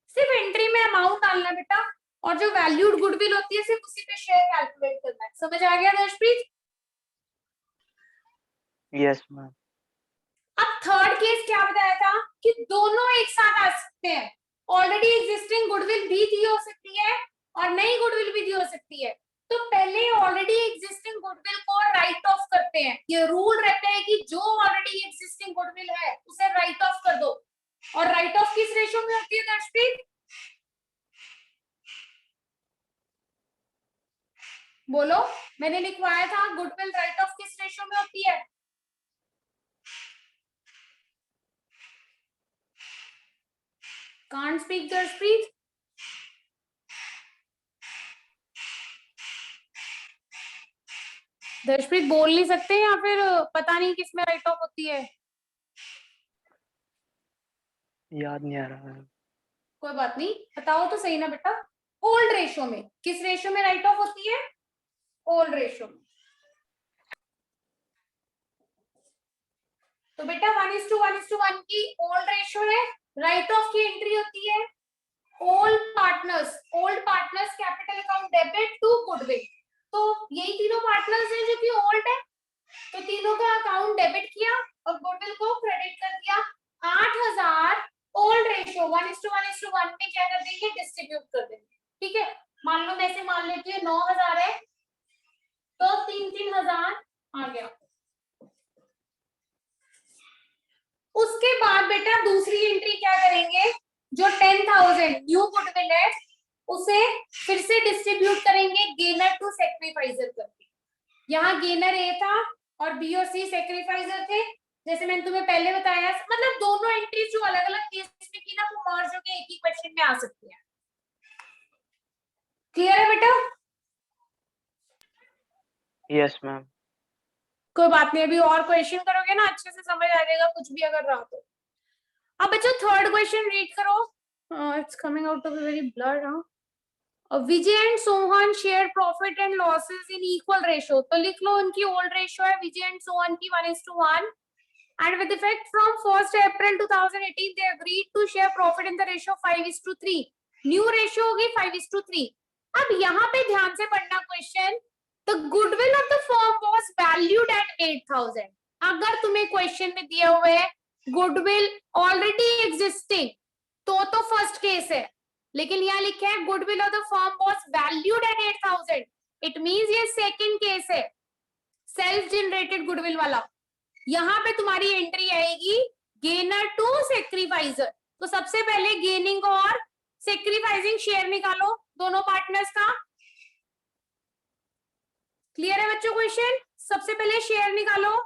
सिर्फ एंट्री में अमाउंट डालना बेटा, और जो वैल्यूड गुडविल होती है सिर्फ उसी पे शेयर कैलकुलेट करना है। समझ आ गया दर्शप्रीत? Yes ma'am. अब थर्ड केस क्या बताया था कि दोनों एक साथ आ सकते हैं, ऑलरेडी एग्जिस्टिंग गुडविल भी दी हो सकती है और नई गुडविल भी दी हो सकती है। तो पहले ऑलरेडी एग्जिस्टिंग गुडविल को राइट ऑफ करते हैं, ये रूल रहता है कि जो ऑलरेडी एग्जिस्टिंग गुडविल है उसे राइट ऑफ कर दो। और राइट ऑफ किस रेशो में होती है दर्शप्रीत? बोलो, मैंने लिखवाया था गुडविल राइट ऑफ किस रेशो में होती है? Can't speak दर्शप्रीत। दर्शप्रीत बोल नहीं सकते या फिर पता नहीं किस में राइट ऑफ होती है? याद नहीं आ रहा है। कोई बात नहीं, बताओ तो सही ना बेटा। ओल्ड रेशो में, किस रेशो में राइट ऑफ होती है? ओल्ड रेशो में। तो बेटा 1:1:1 की ओल्ड रेशो है, राइट ऑफ की एंट्री होती है old partners capital account debit to goodwill. तो यही तीनों पार्टनर्स हैं जो कि ओल्ड है, तो तीनों का अकाउंट डेबिट किया और गुडविल को क्रेडिट कर दिया। 8000 ओल्ड रेशो 1:1:1 में क्या कर देंगे? डिस्ट्रीब्यूट कर देंगे। ठीक है, मान लो मैं से मान लेती हूँ 9000 है, तो 3-3 हजार आ गया। उसके बाद बेटा दूसरी एंट्री क्या करेंगे? जो 10,000 न्यू गुडविल है उसे फिर से डिस्ट्रीब्यूट करेंगे गेनर टू सेक्रीफाइजर करके। यहाँ गेनर ए था और बी और सी सेक्रीफाइजर थे, जैसे मैंने तुम्हें पहले बताया। मतलब दोनों एंट्रीज जो अलग अलग केस में की ना, वो मर्ज होकर एक ही क्वेश्चन में आ सकती है। क्लियर है बेटा? Yes ma'am. कोई बात नहीं, अभी और क्वेश्चन करोगे ना अच्छे से समझ आ जाएगा कुछ भी अगर रहा तो। अब बच्चों थर्ड क्वेश्चन रीड करो। It's coming out to be very blur. Vijay and Sohan share profit and losses in equal ratio. तो लिख लो उनकी ओल्ड रेशो है विजय एंड सोहन की 1:1, and with effect from 1st April 2018 they agreed to share profit in the ratio 5:3। New ratio होगी 5:3। अब यहाँ पे ध्यान से पढ़ना question. The goodwill of the firm was valued at 8,000। अगर तुम्हें क्वेश्चन में दिया हुआ है गुडविल ऑलरेडी एग्जिस्टिंग तो फर्स्ट केस है, लेकिन यहाँ लिखा है goodwill of the firm was valued at 8,000। It means ये सेकंड केस है, सेल्फ जनरेटेड गुडविल वाला। यहाँ पे तुम्हारी एंट्री आएगी गेनर टू सेक्रीफाइजर। तो सबसे पहले गेनिंग और सेक्रीफाइसिंग शेयर निकालो दोनों पार्टनर्स का। क्लियर है बच्चों क्वेश्चन? सबसे पहले शेयर निकालो।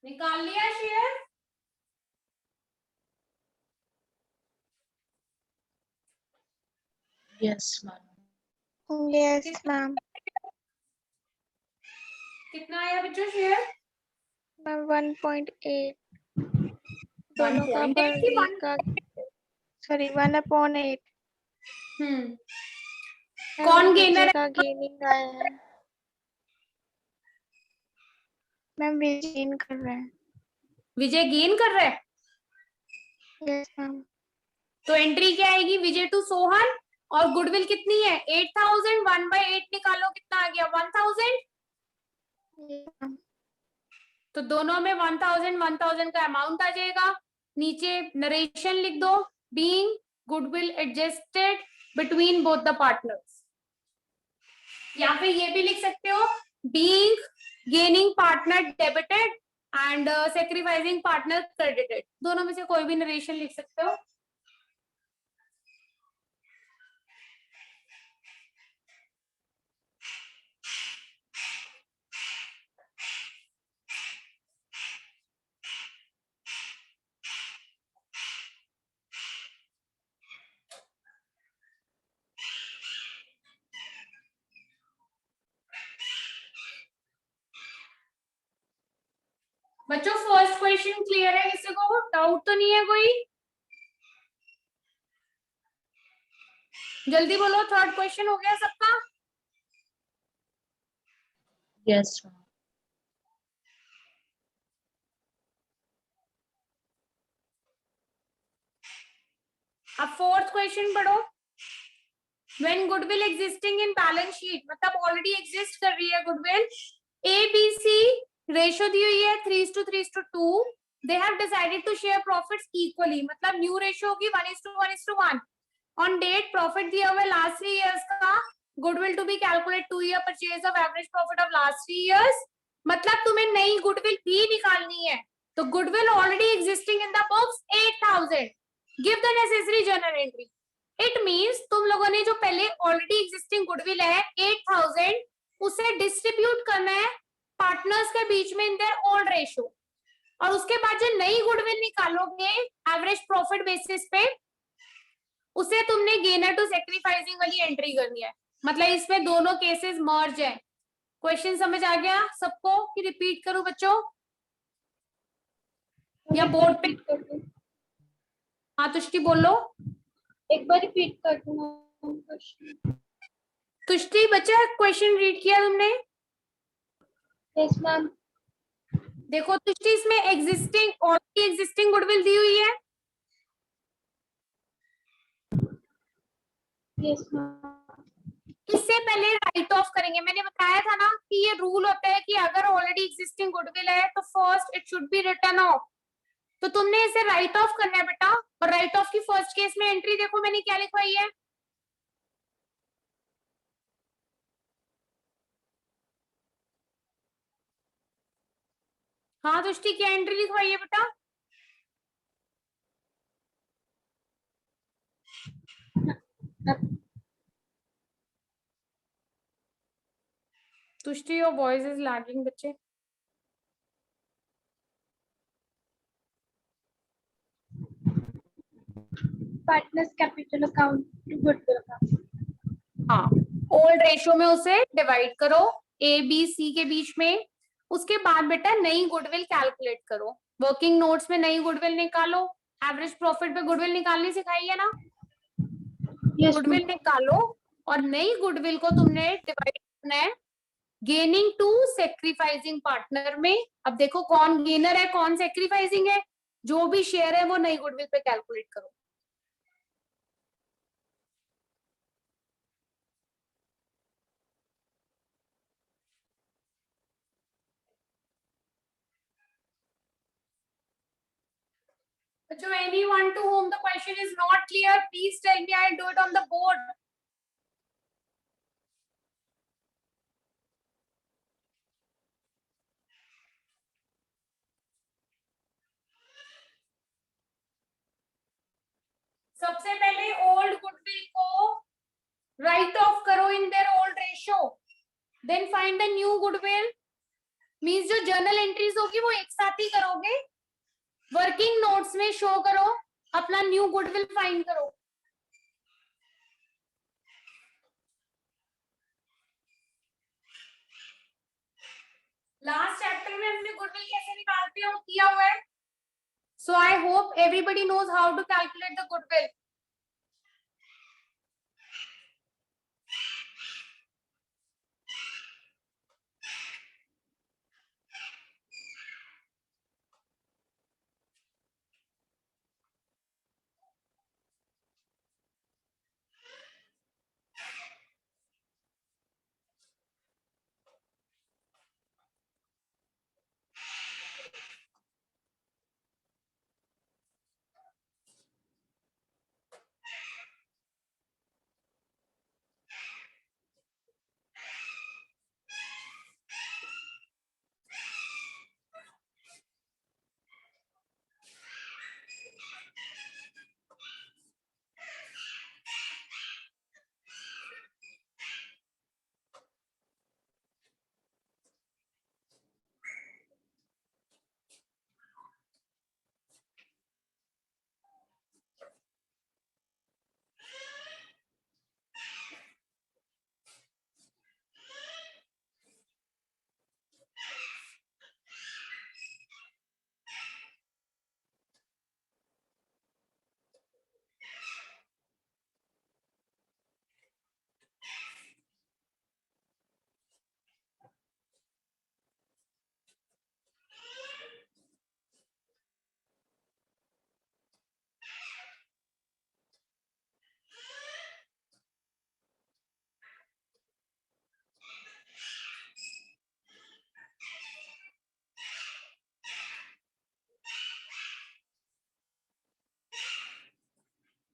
निकाल लिया share? Yes ma'am. Yes, ma'am. कितना आया बच्चों शेयर? Ma'am 1.8 दोनों का 1.8 पर की वीक का, सॉरी 1/8। कौन गेनर है? का गेनिंग आया है। मैम विजिन कर रहे हैं। विजय गेन कर रहा है, यस मैम। तो एंट्री क्या आएगी? विजय टू सोहन और गुडविल कितनी है? 8,000। 1/8 निकालो, कितना आ गया? 1,000। तो दोनों में 1,000 का अमाउंट आ जाएगा। नीचे नरेशन लिख दो, being goodwill adjusted between both the partners. या फिर ये भी लिख सकते हो being gaining partner debited and sacrificing partner credited. दोनों में से कोई भी नरेशन लिख सकते हो। बच्चों फर्स्ट क्वेश्चन क्लियर है? किसी को डाउट तो नहीं है कोई? जल्दी बोलो, थर्ड क्वेश्चन हो गया सबका? Yes ma'am. अब फोर्थ क्वेश्चन पढ़ो। When goodwill existing in balance sheet, मतलब ऑलरेडी एग्जिस्ट कर रही है गुडविल, ABC रेशियो दी हुई है 3:3:2। They have decided to share profits equally, मतलब न्यू रेशियो होगी 1:1:1। ऑन डेट प्रॉफिट दिया हुआ है लास्ट 3 इयर्स का goodwill to be calculate 2 year purchase of average profit of last 3 years, मतलब तुम्हें नई गुडविल भी निकालनी है। तो goodwill already existing in the books 8000, give the necessary journal entry. It means तुम लोगों ने जो पहले ऑलरेडी एग्जिस्टिंग गुडविल है 8000, उसे डिस्ट्रीब्यूट करना है पार्टनर्स के बीच में इन देयर ओल्ड रेशियो, और उसके बाद जो नई गुडविल निकालोगे एवरेज प्रॉफिट बेसिस पे, उसे तुमने गेनर टू सेक्रीफाइसिंग वाली एंट्री करनी है। मतलब इसमें दोनों केसेस मर्ज है। क्वेश्चन समझ आ गया सबको कि रिपीट करूं बच्चों या बोर्ड पे? कर दो, हाँ तुष्टि बोलो। एक बार रिपीट कर दो क्वेश्चन। तुष्टि बच्चा क्वेश्चन रीड किया तुमने? Yes ma'am. देखो तुष्टि इसमें एग्जिस्टिंग ऑलरेडी एग्जिस्टिंग गुडविल दी हुई है। Yes ma'am. इससे पहले राइट ऑफ करेंगे। मैंने बताया था ना कि ये रूल होता है कि अगर ऑलरेडी एग्जिस्टिंग गुडविल है तो first it should be written off. तो तुमने इसे राइट ऑफ करना है बेटा। और राइट ऑफ की फर्स्ट केस में एंट्री देखो मैंने क्या लिखवाई है। हाँ तुष्टि क्या एंट्री लिखवाई है बेटा? Tushti your voice is lagging बच्चे। Partners capital account to goodwill account. हाँ ओल्ड रेशियो में उसे डिवाइड करो ए बी सी के बीच में। उसके बाद बेटा नई गुडविल कैलकुलेट करो। वर्किंग नोट्स में नई गुडविल निकालो। एवरेज प्रॉफिट पे गुडविल निकालनी सिखाई है ना? यस गुडविल निकालो और नई गुडविल को तुमने डिवाइड करना है गेनिंग टू सेक्रीफाइसिंग पार्टनर में। अब देखो कौन गेनर है कौन सेक्रीफाइसिंग है, जो भी शेयर है वो नई गुडविल पे कैलकुलेट करो। So anyone to whom the question is not clear, please tell me. I'll do it on the board. सबसे पहले ओल्ड गुडविल को राइट ऑफ करो in their old ratio, then find the new goodwill. Means जो journal entries होगी वो एक साथ ही करोगे। वर्किंग नोट्स में शो करो, अपना न्यू गुडविल फाइंड करो। लास्ट चैप्टर में हमने गुडविल कैसे निकालते हैं वो किया हुआ है। So I hope everybody knows how to calculate the goodwill.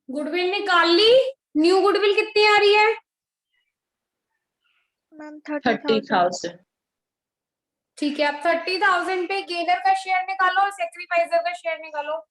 Goodwill निकाल ली। न्यू गुडविल कितनी आ रही है? मैम 30,000. 30,000. ठीक है, अब 30,000 पे गेनर का शेयर निकालो और सेक्रीफाइजर का शेयर निकालो।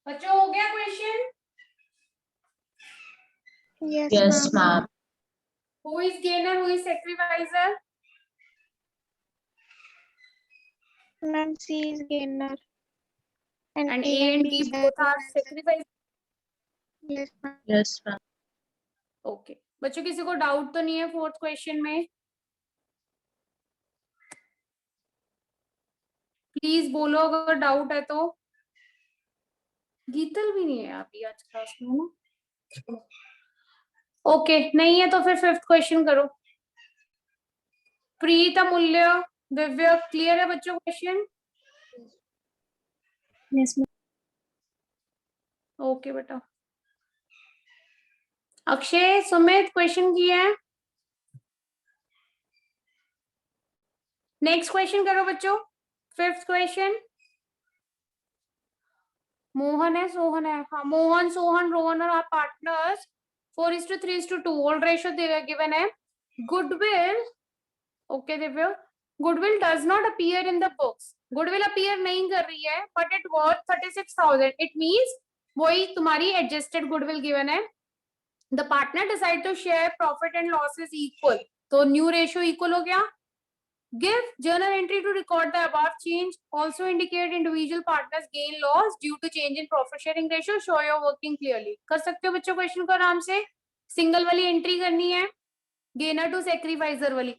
बच्चों हो गया question? Yes, Yes, ma'am. ma'am. Who is gainer, who is sacrificer? Ma'am, C is gainer. And And A A and B B is both are sacrificer. sacrificer. Yes, ma'am. Yes, ma'am. Okay बच्चों, किसी को doubt तो नहीं है fourth question में? Please बोलो अगर doubt है तो। गीतल भी नहीं है अभी आज क्लास में ना। ओके नहीं है तो फिर फिफ्थ क्वेश्चन करो। प्रीत, अमूल्य, दिव्य, क्लियर है बच्चों क्वेश्चन? Yes, ma'am. ओके बेटा। अक्षय, सुमित क्वेश्चन किए हैं? नेक्स्ट क्वेश्चन करो बच्चों, फिफ्थ क्वेश्चन। मोहन है, सोहन है? हाँ, मोहन, सोहन, रोहन और आप पार्टनर्स 4:3:2 ऑल रेशियो गिवन है। Goodwill, okay Divya, goodwill does not appear in the books. Goodwill appear नहीं कर रही है but it worth 36,000। It means वही तुम्हारी एडजस्टेड गुडविल गिवन है। The partner decide to share profit and losses equal, तो new ratio equal हो गया। Give journal entry to record the above change. Also indicate individual partners gain loss due to change in profit sharing ratio. Show your working clearly. कर सकते हो बच्चों question को आराम से। सिंगल वाली एंट्री करनी है, गेनर टू सेक्रीफाइजर वाली।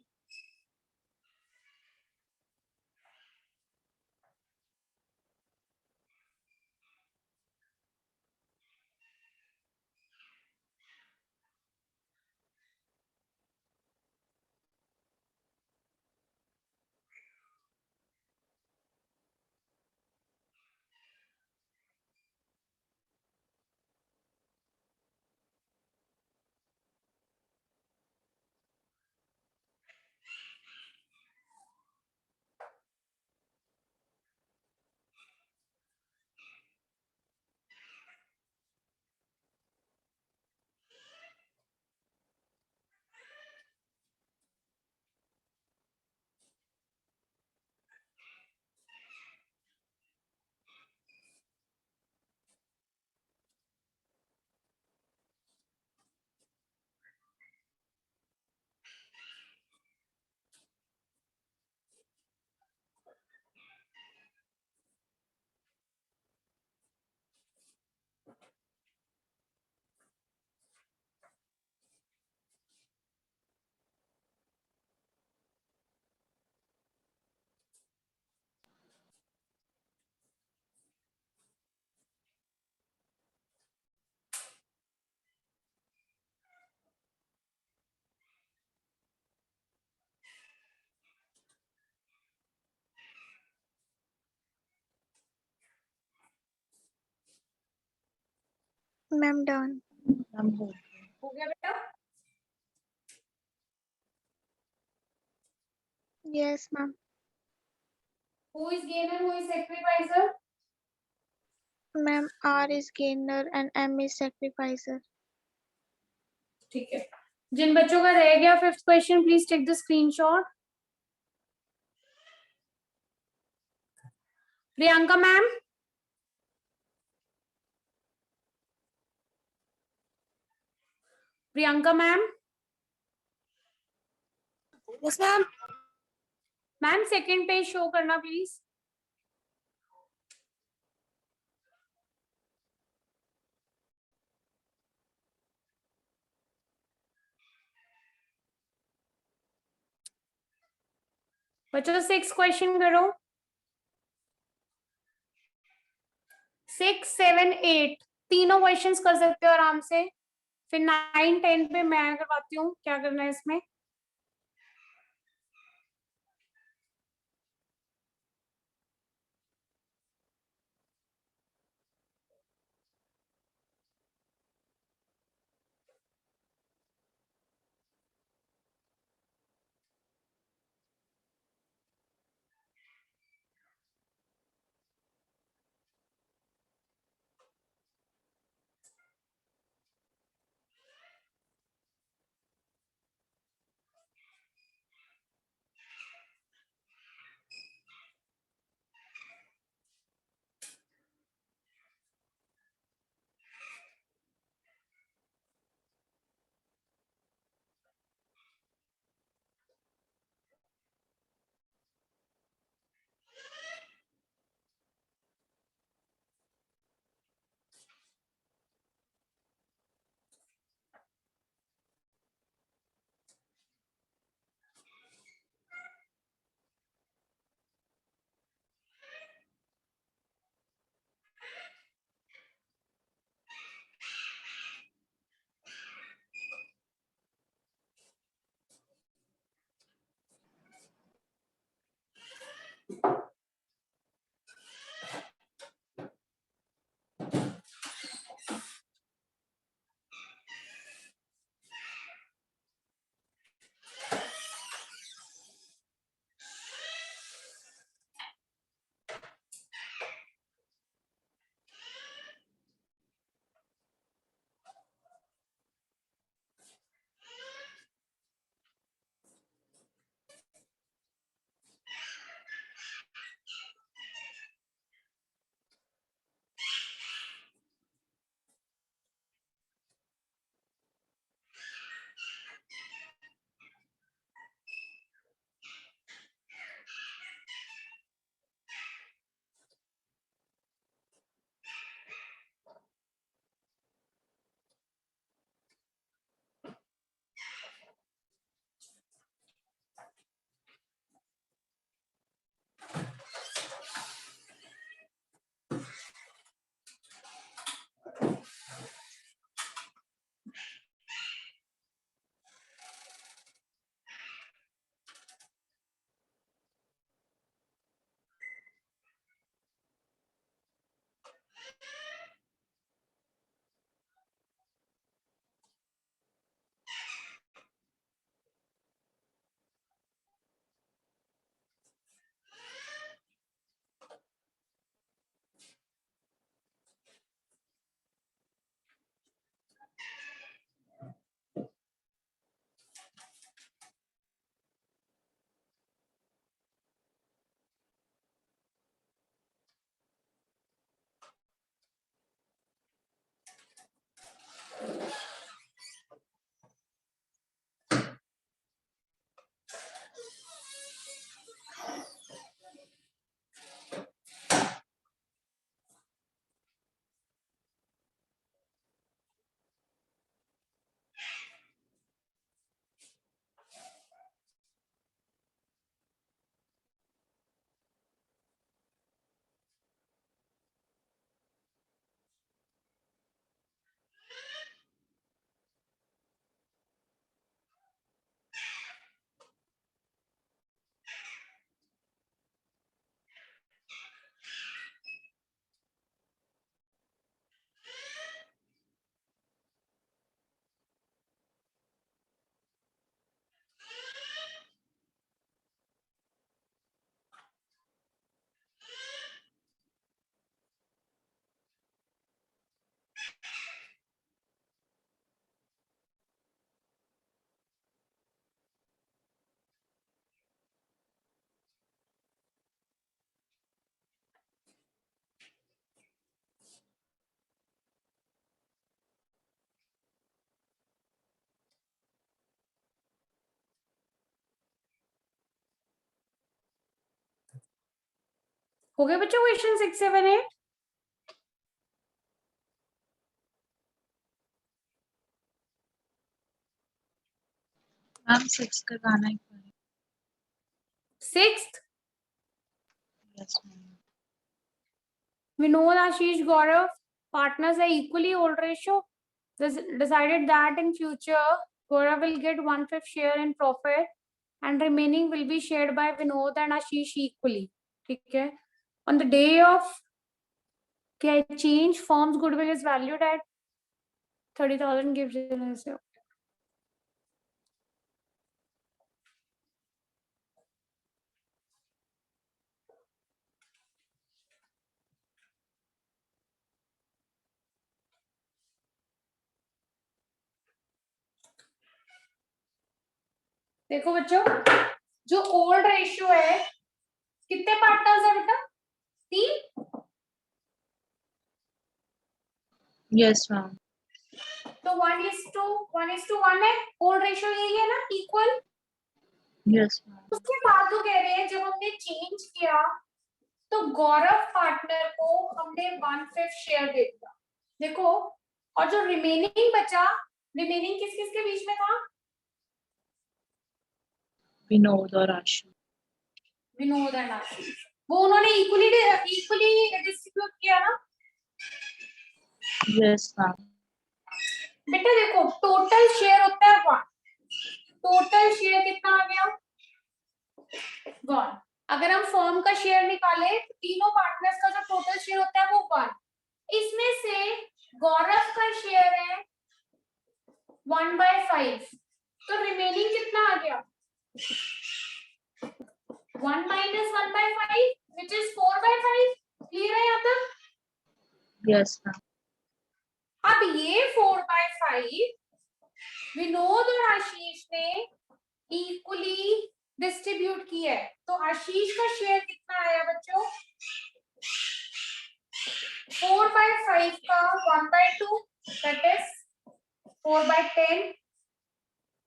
Ma'am, done. Ma'am, हो गया बेटा? Yes, ma'am. Who is gainer, who is sacrificer? Ma'am, R is gainer and M is sacrificer. ठीक है, जिन बच्चों का रह गया fifth question please take the screenshot. Priyanka ma'am, Priyanka ma'am, Yes, ma'am. Ma'am second page show करना प्लीज। बच्चों 6 question करो, 6, 7, 8 तीनों क्वेश्चंस कर सकते हो आराम से। फिर 9, 10 पे मैं करवाती हूँ क्या करना है इसमें। हो गए बच्चों क्वेश्चन 6, 7, 8? मैम 6 करवाना एक बार। 6th, yes ma'am. Vinod, Ashish, Gaurav, partners are equally old ratio. Decided that in future, Gaurav will get 1/5 share in profit and remaining will be shared by Vinod and Ashish equally. Okay. On the day of change, firm's goodwill is valued at 30,000 gives you. देखो बच्चों, जो old ratio है, कितने partners है बेटा? 3? Yes ma'am. तो 1:1 है, old ratio यही है ना, इक्वल। Yes ma'am. उसके बाद वो कह रहे हैं जब हमने चेंज किया तो गौरव पार्टनर को हमने 1/5 शेयर दे दिया। देखो, और जो रिमेनिंग बचा, रिमेनिंग किस किस के बीच में था? विनोद और आशु। विनोद एंड आशीष। वो उन्होंने इक्वली डिस्ट्रीब्यूट किया ना? Yes ma'am. बेटा देखो, टोटल शेयर होता है 1। टोटल शेयर कितना आ गया? 1। अगर हम फर्म का शेयर निकाले तो तीनों पार्टनर्स का जो टोटल शेयर होता है वो 1। इसमें से गौरव का शेयर है 1/5, तो रिमेनिंग कितना आ गया? 1 minus 1/5 which is 4/5। क्लियर है यहाँ तक? Yes ma'am. अब ये 4/5 विनोद और आशीष ने इक्वली डिस्ट्रीब्यूट किया है, तो आशीष का शेयर कितना आया बच्चों? 4/5 का 1/2 दैट इज 4/10,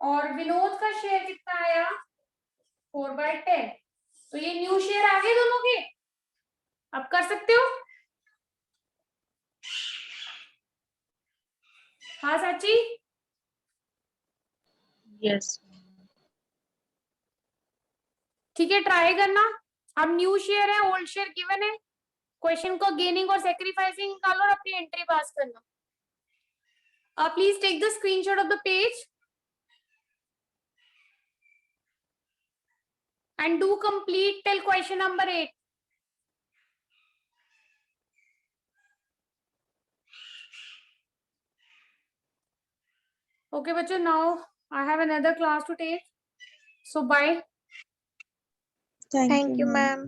और विनोद का शेयर कितना आया? 4/10। तो ये न्यू शेयर आ गए दोनों के। अब कर सकते हो? हाँ साची? यस। ठीक है, ट्राई करना। अब न्यू शेयर है, ओल्ड शेयर गिवन है, क्वेश्चन को गेनिंग और सेक्रीफाइसिंग निकालो और अपनी एंट्री पास करना। Please take the screenshot of the page and do complete till question number 8. Okay bachcho, now I have another class to take, so bye. Thank you, ma'am.